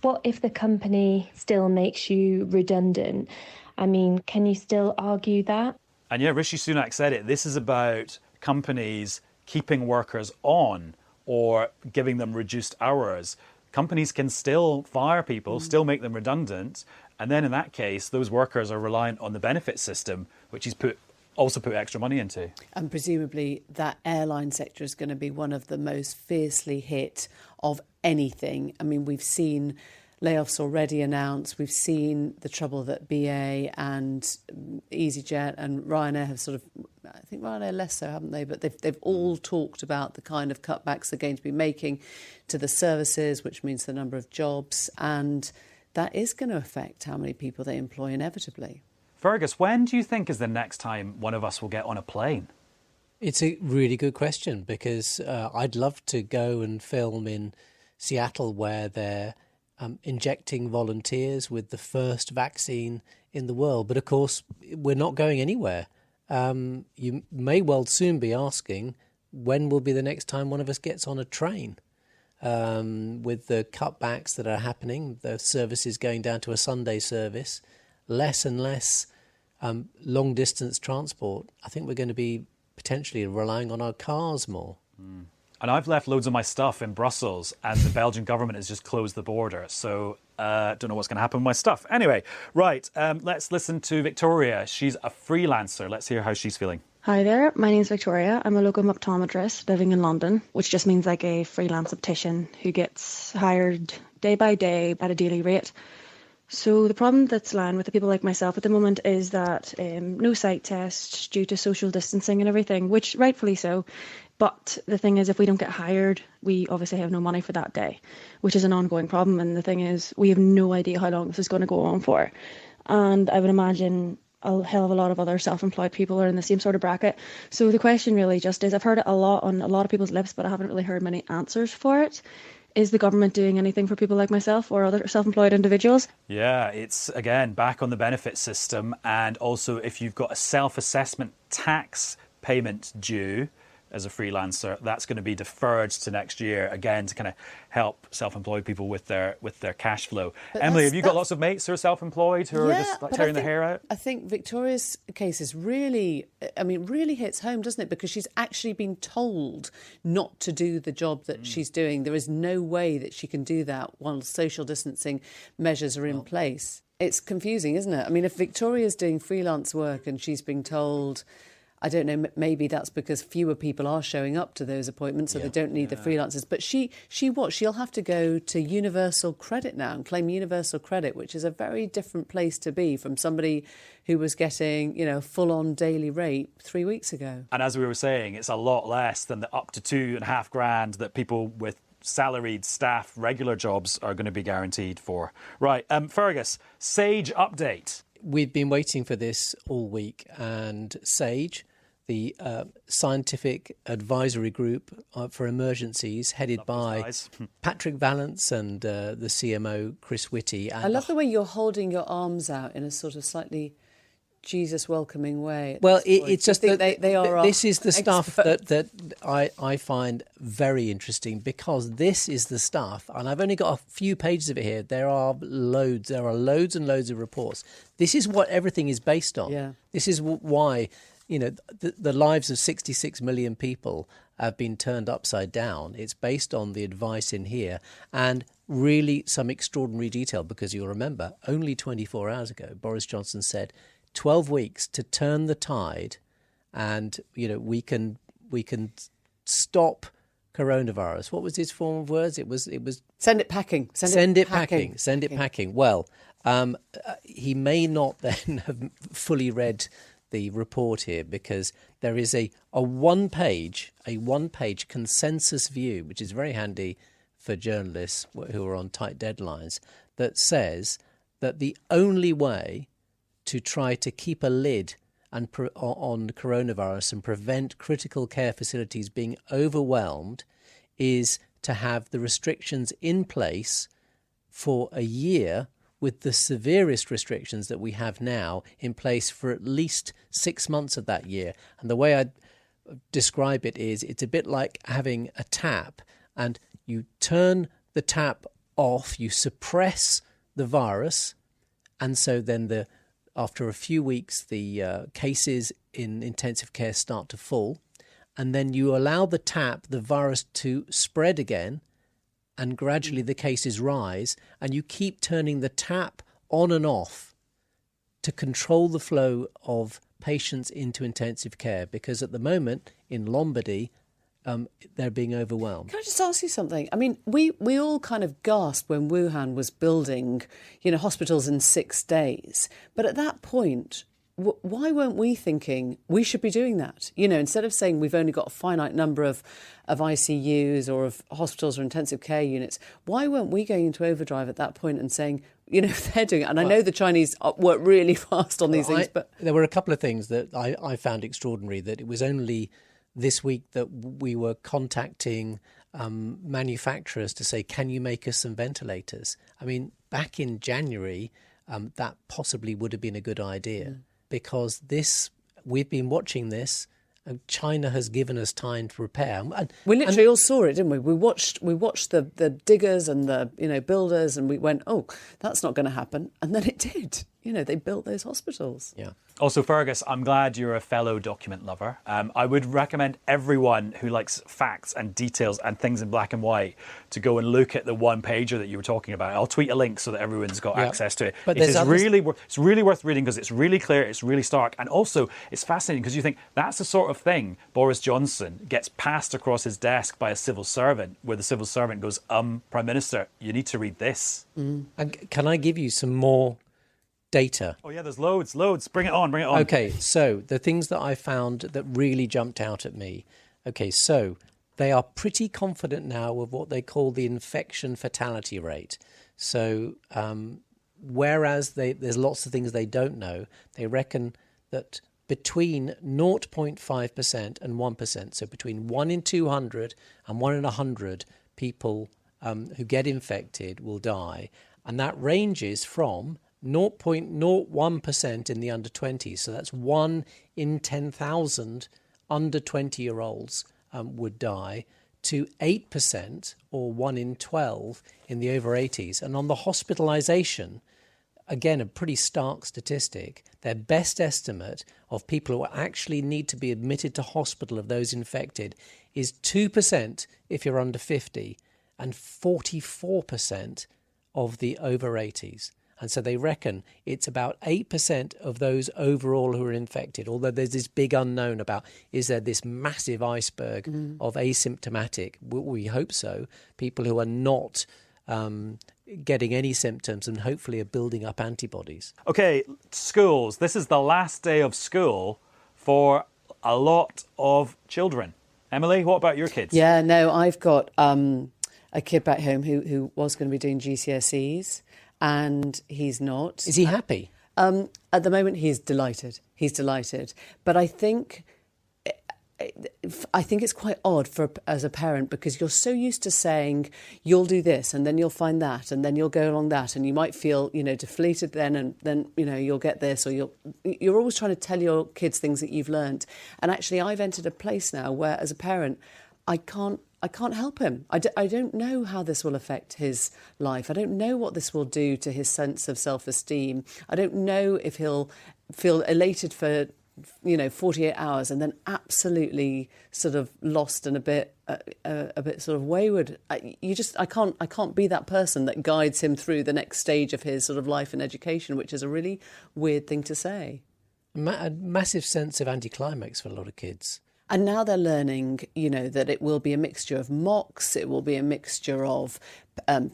what if the company still makes you redundant? I mean, can you still argue that? And yeah, Rishi Sunak said it. This is about companies keeping workers on or giving them reduced hours. Companies can still fire people, still make them redundant. And then in that case, those workers are reliant on the benefit system, which he's also put extra money into. And presumably that airline sector is going to be one of the most fiercely hit of anything. I mean, we've seen layoffs already announced. We've seen the trouble that BA and EasyJet and Ryanair have sort of, I think Ryanair less so, haven't they? But they've all talked about the kind of cutbacks they're going to be making to the services, which means the number of jobs. And that is going to affect how many people they employ inevitably. Fergus, when do you think is the next time one of us will get on a plane? It's a really good question because I'd love to go and film in Seattle where they're injecting volunteers with the first vaccine in the world. But of course, we're not going anywhere. You may well soon be asking, when will be the next time one of us gets on a train? With the cutbacks that are happening, the services going down to a Sunday service, less and less long distance transport. I think we're going to be potentially relying on our cars more. And I've left loads of my stuff in Brussels and the Belgian government has just closed the border. So don't know what's going to happen with my stuff. Anyway, right, let's listen to Victoria. She's a freelancer. Let's hear how she's feeling. Hi there, my name's Victoria. I'm a local optometrist living in London, which just means like a freelance optician who gets hired day by day at a daily rate. So the problem that's lying with the people like myself at the moment is that no site tests due to social distancing and everything, which rightfully so. But the thing is, if we don't get hired, we obviously have no money for that day, which is an ongoing problem. And the thing is, we have no idea how long this is going to go on for. And I would imagine a hell of a lot of other self-employed people are in the same sort of bracket. So the question really just is, I've heard it a lot on a lot of people's lips, but I haven't really heard many answers for it. Is the government doing anything for people like myself or other self-employed individuals? Yeah, it's, again, back on the benefit system. And also, if you've got a self-assessment tax payment due as a freelancer, that's going to be deferred to next year, again, to kind of help self-employed people with their cash flow. But Emily, have you got lots of mates who are self-employed who are just like tearing their hair out? I think Victoria's case is really hits home, doesn't it? Because she's actually been told not to do the job that she's doing. There is no way that she can do that while social distancing measures are in place. It's confusing, isn't it? I mean, if Victoria's doing freelance work and she's being told, I don't know, maybe that's because fewer people are showing up to those appointments, so they don't need the freelancers. But she'll have to go to universal credit now and claim universal credit, which is a very different place to be from somebody who was getting, full-on daily rate 3 weeks ago. And as we were saying, it's a lot less than the up to $2,500 that people with salaried staff, regular jobs are going to be guaranteed for. Right, Fergus, SAGE update. We've been waiting for this all week, and SAGE, the scientific advisory group for emergencies, headed by Patrick Vallance and the CMO Chris Whitty. I love the way you're holding your arms out in a sort of slightly Jesus welcoming way. Well, it's just that they are. This is the stuff that I find very interesting, because this is the stuff, and I've only got a few pages of it here. There are loads and loads of reports. This is what everything is based on. Yeah. This is why the lives of 66 million people have been turned upside down. It's based on the advice in here, and really some extraordinary detail, because you'll remember only 24 hours ago Boris Johnson said 12 weeks to turn the tide, and we can stop coronavirus. What was his form of words? It was send it packing. Send it packing. Well, he may not then have fully read the report here, because there is a one-page consensus view, which is very handy for journalists who are on tight deadlines, that says that the only way to try to keep a lid on coronavirus and prevent critical care facilities being overwhelmed is to have the restrictions in place for a year, with the severest restrictions that we have now in place for at least 6 months of that year. And the way I describe it is, it's a bit like having a tap, and you turn the tap off, you suppress the virus, and so then after a few weeks, the cases in intensive care start to fall, and then you allow the virus to spread again, and gradually the cases rise, and you keep turning the tap on and off to control the flow of patients into intensive care, because at the moment in Lombardy, they're being overwhelmed. Can I just ask you something? I mean, we all kind of gasped when Wuhan was building, hospitals in 6 days. But at that point, why weren't we thinking we should be doing that? Instead of saying we've only got a finite number of ICUs or of hospitals or intensive care units, why weren't we going into overdrive at that point and saying, if they're doing it? And I know the Chinese work really fast on these things, but there were a couple of things that I found extraordinary, that it was only this week that we were contacting manufacturers to say, can you make us some ventilators? I mean, back in January, that possibly would have been a good idea, because we've been watching this, and China has given us time to prepare. We literally all saw it, didn't we? We watched the diggers and the builders, and we went, oh, that's not going to happen, and then it did. they built those hospitals. Yeah. Also, Fergus, I'm glad you're a fellow document lover. I would recommend everyone who likes facts and details and things in black and white to go and look at the one-pager that you were talking about. I'll tweet a link so that everyone's got access to it. But it's really worth reading because it's really clear, it's really stark, and also it's fascinating because you think that's the sort of thing Boris Johnson gets passed across his desk by a civil servant, where the civil servant goes, Prime Minister, you need to read this. And can I give you some more data? Oh yeah, there's loads. Bring it on. Okay, so the things that I found that really jumped out at me. Okay, so they are pretty confident now of what they call the infection fatality rate. So whereas there's lots of things they don't know, they reckon that between 0.5% and 1%, so between 1 in 200 and 1 in 100 people who get infected will die. And that ranges from 0.01% in the under 20s, so that's 1 in 10,000 under 20-year-olds would die, to 8% or 1 in 12 in the over 80s. And on the hospitalisation, again, a pretty stark statistic, their best estimate of people who actually need to be admitted to hospital of those infected is 2% if you're under 50 and 44% of the over 80s. And so they reckon it's about 8% of those overall who are infected, although there's this big unknown about, is there this massive iceberg of asymptomatic, we hope so, people who are not getting any symptoms and hopefully are building up antibodies. Okay, schools. This is the last day of school for a lot of children. Emily, what about your kids? Yeah, no, I've got a kid back home who was going to be doing GCSEs. And he's not. Is he happy? At the moment, he's delighted. But I think it's quite odd as a parent, because you're so used to saying you'll do this and then you'll find that and then you'll go along that, and you might feel deflated then, and then you'll get this, or you're always trying to tell your kids things that you've learnt. And actually, I've entered a place now where, as a parent, I can't help him. I don't know how this will affect his life. I don't know what this will do to his sense of self-esteem. I don't know if he'll feel elated for 48 hours and then absolutely sort of lost and a bit sort of wayward. I can't be that person that guides him through the next stage of his sort of life and education, which is a really weird thing to say. A massive sense of anticlimax for a lot of kids. And now they're learning, that it will be a mixture of mocks, it will be a mixture of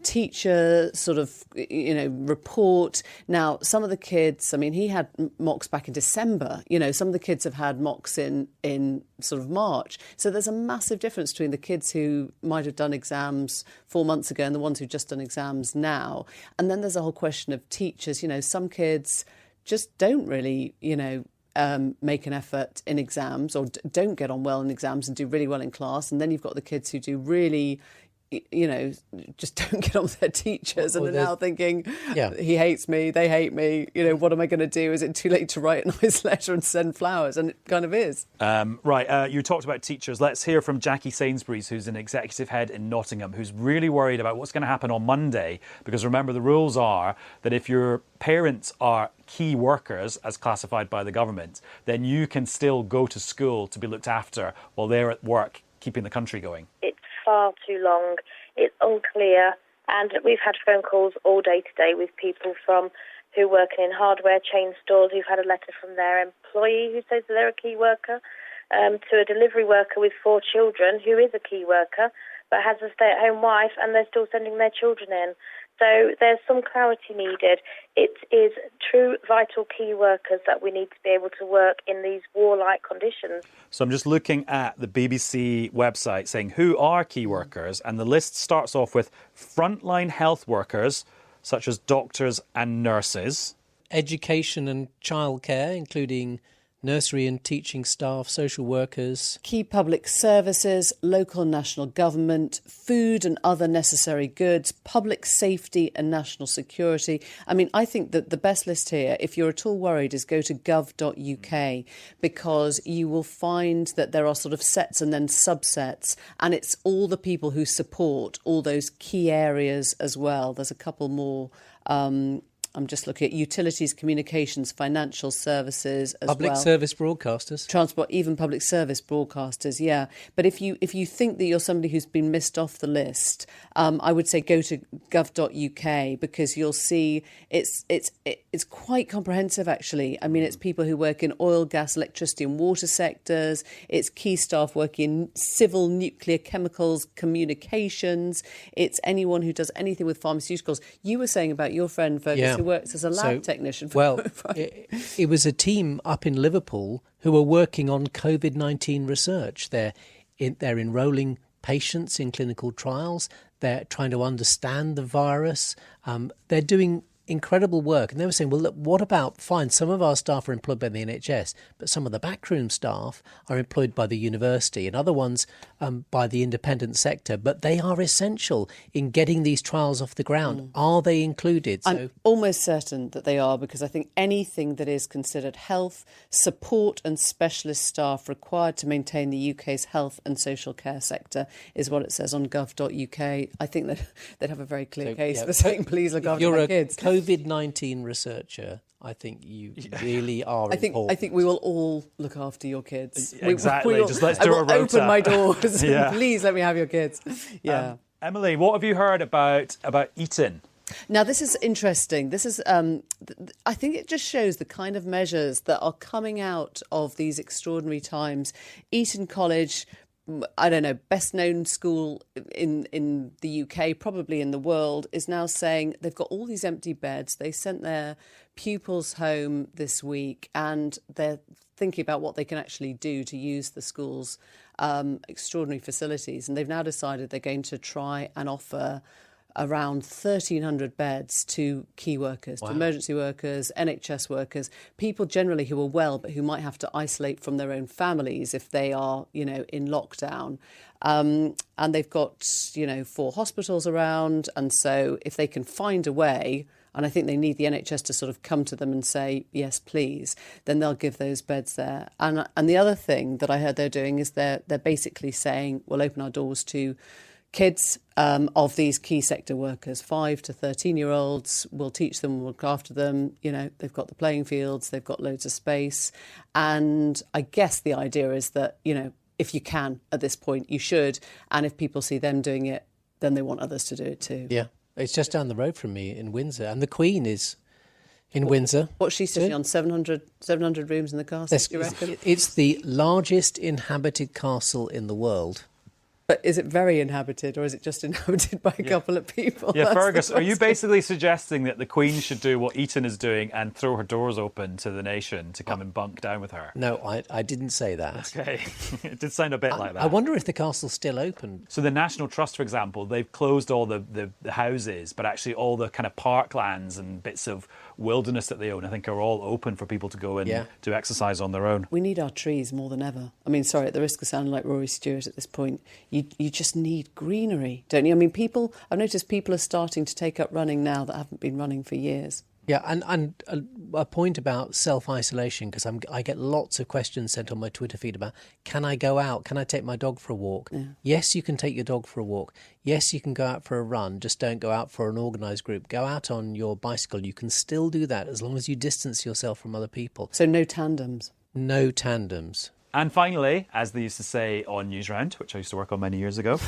teacher sort of, report. Now, some of the kids, he had mocks back in December. Some of the kids have had mocks in sort of March. So there's a massive difference between the kids who might have done exams 4 months ago and the ones who've just done exams now. And then there's a whole question of teachers. Some kids just don't really, make an effort in exams, or don't get on well in exams and do really well in class. And then you've got the kids who do really, just don't get on with their teachers, and are now thinking, he hates me, they hate me, what am I going to do? Is it too late to write a nice letter and send flowers? And it kind of is. You talked about teachers. Let's hear from Jackie Sainsbury's, who's an executive head in Nottingham, who's really worried about what's going to happen on Monday, because remember, the rules are that if your parents are key workers as classified by the government, then you can still go to school to be looked after while they're at work keeping the country going. It's far too long, it's unclear, and we've had phone calls all day today with people who work in hardware chain stores who've had a letter from their employee who says that they're a key worker, to a delivery worker with 4 children who is a key worker but has a stay-at-home wife, and they're still sending their children in. So there's some clarity needed. It is true vital key workers that we need to be able to work in these warlike conditions. So I'm just looking at the BBC website saying who are key workers, and the list starts off with frontline health workers such as doctors and nurses. Education and childcare, including nursery and teaching staff, social workers. Key public services, local and national government, food and other necessary goods, public safety and national security. I think that the best list here, if you're at all worried, is go to gov.uk, because you will find that there are sort of sets and then subsets, and it's all the people who support all those key areas as well. There's a couple more I'm just looking at utilities, communications, financial services as Public well. service broadcasters. Transport, even public service broadcasters, yeah. But if you think that you're somebody who's been missed off the list, I would say go to gov.uk, because you'll see it's quite comprehensive, actually. I mean, it's people who work in oil, gas, electricity and water sectors. It's key staff working in civil, nuclear, chemicals, communications. It's anyone who does anything with pharmaceuticals. You were saying about your friend, Fergus, who works as a lab technician. It was a team up in Liverpool who were working on COVID-19 research. They're enrolling patients in clinical trials. They're trying to understand the virus. They're doing incredible work. And they were saying, well, look, what about, fine, some of our staff are employed by the NHS, but some of the backroom staff are employed by the university and other ones by the independent sector, but they are essential in getting these trials off the ground. Are they included? I'm almost certain that they are, because I think anything that is considered health, support and specialist staff required to maintain the UK's health and social care sector is what it says on gov.uk. I think that they'd have a very clear case for saying, please look after my kids. COVID-19 researcher, I think you really are important. I think we will all look after your kids. Exactly. We will, just let's do a rota. Open my doors. Please let me have your kids. Yeah. Emily, what have you heard about Eton? Now, this is interesting. This is, I think it just shows the kind of measures that are coming out of these extraordinary times. Eton College, I don't know, best known school in the UK, probably in the world, is now saying they've got all these empty beds. They sent their pupils home this week, and they're thinking about what they can actually do to use the school's extraordinary facilities. And they've now decided they're going to try and offer around 1,300 beds to key workers, to emergency workers, NHS workers, people generally who are well but who might have to isolate from their own families if they are, in lockdown. And they've got, 4 hospitals around. And so if they can find a way, and I think they need the NHS to sort of come to them and say, yes, please, then they'll give those beds there. And the other thing that I heard they're doing is they're basically saying, we'll open our doors to kids of these key sector workers, 5 to 13-year-olds. We'll teach them, we'll look after them. They've got the playing fields, they've got loads of space. And I guess the idea is that, if you can at this point, you should. And if people see them doing it, then they want others to do it too. Yeah, it's just down the road from me in Windsor. And the Queen is in Windsor. What's she sitting on? 700 rooms in the castle, do you reckon? It's the largest inhabited castle in the world. But is it very inhabited, or is it just inhabited by a couple of people? Yeah, Fergus, are you basically suggesting that the Queen should do what Eton is doing and throw her doors open to the nation to come and bunk down with her? No, I didn't say that. Okay. It did sound a bit like that. I wonder if the castle's still open. So the National Trust, for example, they've closed all the houses, but actually all the kind of parklands and bits of wilderness that they own, I think, are all open for people to go and do exercise on their own. We need our trees more than ever. I mean, sorry, at the risk of sounding like Rory Stewart at this point, you just need greenery, don't you? I mean, I've noticed people are starting to take up running now that haven't been running for years. Yeah, and a point about self-isolation, because I get lots of questions sent on my Twitter feed about, can I go out? Can I take my dog for a walk? Yeah. Yes, you can take your dog for a walk. Yes, you can go out for a run. Just don't go out for an organised group. Go out on your bicycle. You can still do that as long as you distance yourself from other people. So no tandems? No tandems. And finally, as they used to say on Newsround, which I used to work on many years ago,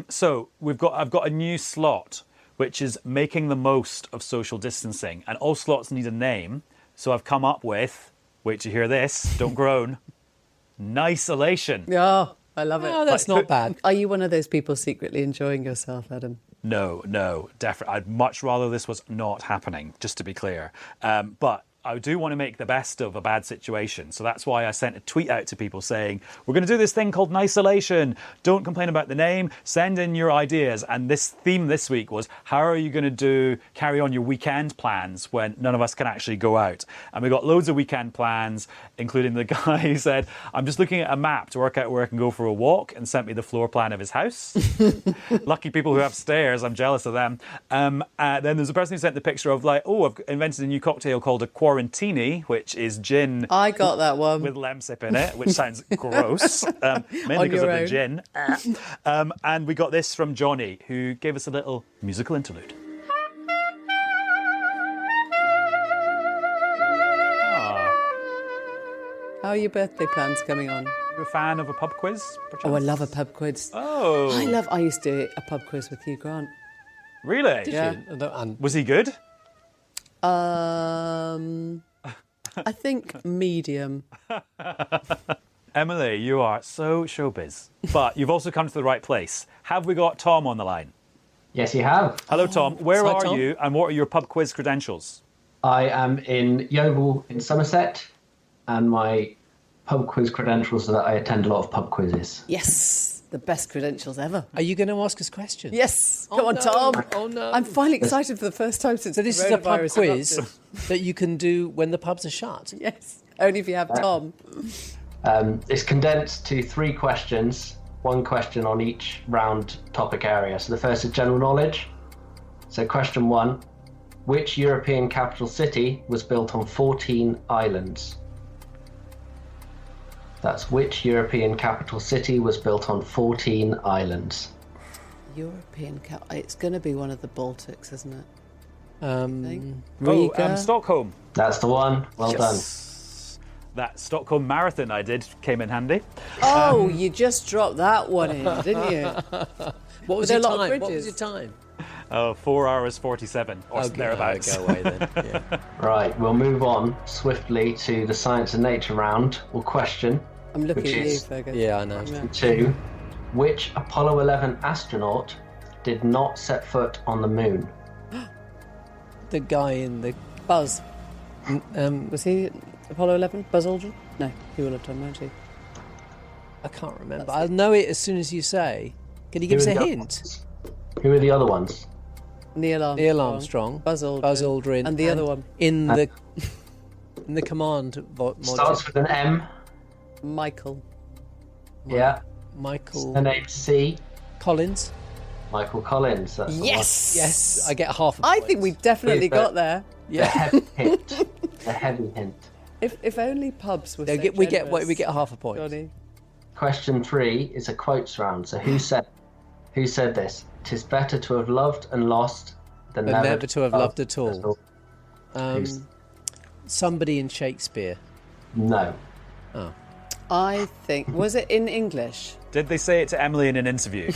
so I've got a new slot, which is making the most of social distancing. And all slots need a name. So I've come up with, wait to hear this, don't groan, Nice-olation. Yeah, I love it. Oh, that's not bad. Are you one of those people secretly enjoying yourself, Adam? No, definitely. I'd much rather this was not happening, just to be clear. But I do want to make the best of a bad situation. So that's why I sent a tweet out to people saying, we're going to do this thing called Nice-olation. Don't complain about the name. Send in your ideas. And this theme this week was, how are you going to carry on your weekend plans when none of us can actually go out? And we got loads of weekend plans, including the guy who said, I'm just looking at a map to work out where I can go for a walk, and sent me the floor plan of his house. Lucky people who have stairs. I'm jealous of them. Then there's a person who sent the picture of I've invented a new cocktail called a Quarantini, which is gin. I got that one. With lemsip in it, which sounds gross, mainly because of the gin. And we got this from Johnny, who gave us a little musical interlude. How are your birthday plans coming on? You a fan of a pub quiz? Perchance? Oh, I love a pub quiz. Oh. I used to do a pub quiz with Hugh Grant. Really? Did yeah. And was he good? I think medium. Emily, you are so showbiz. But you've also come to the right place. Have we got Tom on the line? Yes, you have. Hello, Tom. Where Hi, are Tom. you and what are your pub quiz credentials? I am in Yeovil in Somerset, and my pub quiz credentials are that I attend a lot of pub quizzes. Yes, the best credentials ever. Are you going to ask us questions? Yes. Come on, Tom. Oh, no. I'm finally excited for the first time since So this is a pub coronavirus quiz erupted. that you can do when the pubs are shut? Yes, only if you have Tom. It's condensed to 3 questions, 1 question on each round topic area. So the first is general knowledge. So question 1, which European capital city was built on 14 islands? That's which European capital city was built on 14 islands? European it's going to be one of the Baltics, isn't it? Riga? Stockholm. That's the one. Well done. That Stockholm marathon I did came in handy. Oh, you just dropped that one in, didn't you? What was Were there your a lot of time? What bridges? was your time? 4 hours 47 or thereabouts. Go away then. Yeah. Right, we'll move on swiftly to the science and nature round, or question. I'm looking which at you, is Fergus. Yeah, I know. 2. Which Apollo 11 astronaut did not set foot on the moon? The guy in the... Buzz. Was he Apollo 11? Buzz Aldrin? No, he will have done, won't he? I can't remember. I'll know it as soon as you say. Can you give us a hint? Who are the other ones? Neil Armstrong. Buzz Aldrin. And the other one. In the command module. Starts with an M. Michael. Yeah. Michael. The name C. Collins. Michael Collins. That's the Yes! Yes, I get half a I point. think we've definitely With the- got there. The heavy hint. The heavy hint. If only pubs were so we generous. get half a point. Johnny. Question 3 is a quotes round. So who said this? "'Tis better to have loved and lost than But never, never to have loved at all." Somebody in Shakespeare. No. Oh. I think... Was it in English? Did they say it to Emily in an interview?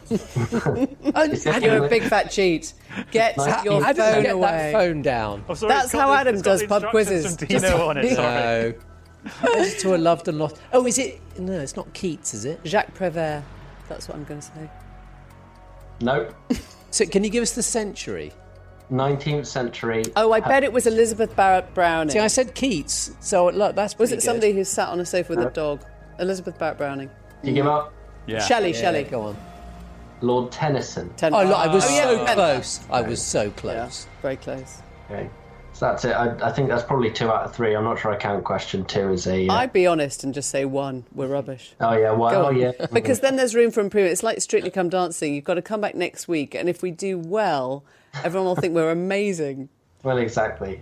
You're a big fat cheat. Get your How did phone you get away. that phone down? Oh, sorry, That's it's got how the- Adam it's got does the pub instructions quizzes. from Tino on it, sorry. No. Better to have loved and lost. Oh, is it? No, it's not Keats, is it? Jacques Prévert. That's what I'm going to say. Nope. So, can you give us the century? 19th century. Oh, I bet it was Elizabeth Barrett Browning. See, I said Keats, so look, that's Was pretty it good. somebody who sat on a sofa with a dog? Elizabeth Barrett Browning. Do you give up? Yeah. Shelley. Go on. Lord Tennyson. Oh, look, I was Oh, yeah, so yeah. close. I was so close. Yeah, very close. Okay. So that's it. I think that's probably 2 out of 3. I'm not sure I count question 2 as a... I'd be honest and just say 1. We're rubbish. Oh, yeah. Well, Go oh, on. yeah. Because then there's room for improvement. It's like Strictly Come Dancing. You've got to come back next week, and if we do well, everyone will think we're amazing. Well, exactly.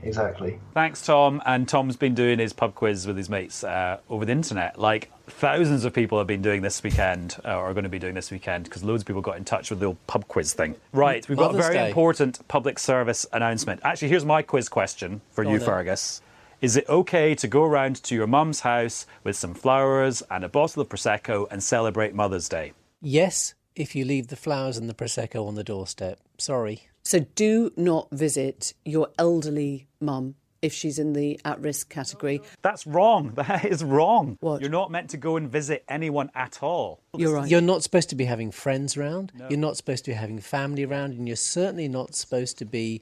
Thanks, Tom. And Tom's been doing his pub quiz with his mates over the internet. Like, thousands of people have been doing this weekend, or are going to be doing this weekend, because loads of people got in touch with the old pub quiz thing. Right, we've got a Mother's very Day. important public service announcement. Actually, here's my quiz question for you, then. Fergus. Is it okay to go around to your mum's house with some flowers and a bottle of Prosecco and celebrate Mother's Day? Yes, if you leave the flowers and the Prosecco on the doorstep. Sorry. So do not visit your elderly mum if she's in the at-risk category. That's wrong. That is wrong. What? You're not meant to go and visit anyone at all. You're right. You're not supposed to be having friends round. No. You're not supposed to be having family round, and you're certainly not supposed to be,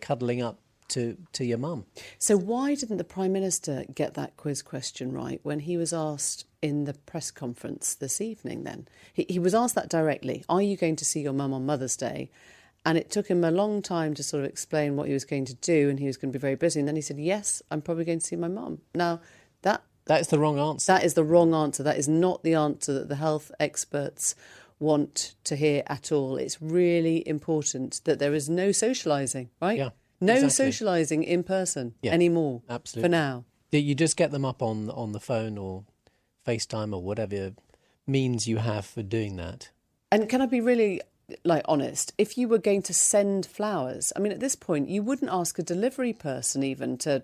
cuddling up to your mum. So why didn't the Prime Minister get that quiz question right when he was asked in the press conference this evening then? He was asked that directly. Are you going to see your mum on Mother's Day? And it took him a long time to sort of explain what he was going to do, and he was going to be very busy. And then he said, yes, I'm probably going to see my mum. Now, that's the wrong answer. That is the wrong answer. That is not the answer that the health experts want to hear at all. It's really important that there is no socialising, right? Yeah. No exactly. socialising in person anymore. Absolutely. For now. You just get them up on the phone or FaceTime or whatever means you have for doing that. And can I be really honest, if you were going to send flowers, I mean, at this point, you wouldn't ask a delivery person even to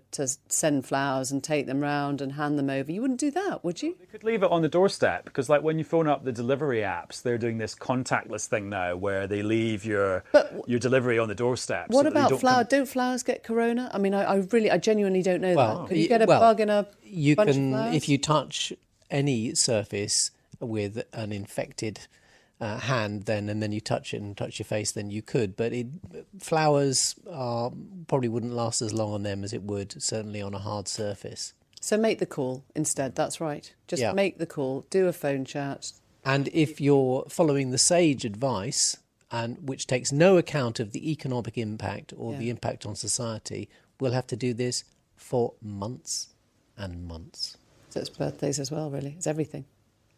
send flowers and take them round and hand them over. You wouldn't do that, would you? You could leave it on the doorstep, because like when you phone up the delivery apps, they're doing this contactless thing now where they leave your delivery on the doorstep. What about flowers? Don't flowers get corona? I mean, I genuinely don't know that. Could you get a bug in a bunch of flowers? If you touch any surface with an infected hand, and then you touch it and touch your face, then you could. But flowers probably wouldn't last as long on them as it would certainly on a hard surface. So make the call instead. That's right. Just make the call. Do a phone chat. And if you're following the SAGE advice, and which takes no account of the economic impact or the impact on society, we'll have to do this for months and months. So it's birthdays as well, really. It's everything.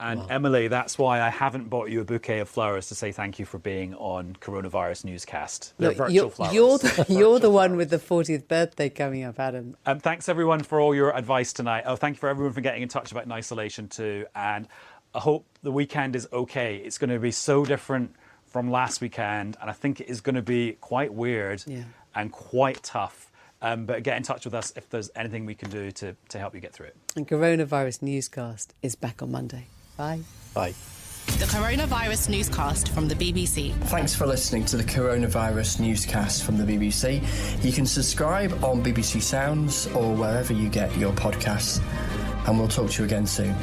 And Emily, that's why I haven't bought you a bouquet of flowers to say thank you for being on Coronavirus Newscast. They're virtual flowers. You're the one with the 40th birthday coming up, Adam. Thanks, everyone, for all your advice tonight. Thank you for everyone for getting in touch about isolation too. And I hope the weekend is okay. It's going to be so different from last weekend. And I think it is going to be quite weird and quite tough. But get in touch with us if there's anything we can do to help you get through it. And Coronavirus Newscast is back on Monday. Bye. Bye. The Coronavirus Newscast from the BBC. Thanks for listening to the Coronavirus Newscast from the BBC. You can subscribe on BBC Sounds or wherever you get your podcasts. And we'll talk to you again soon.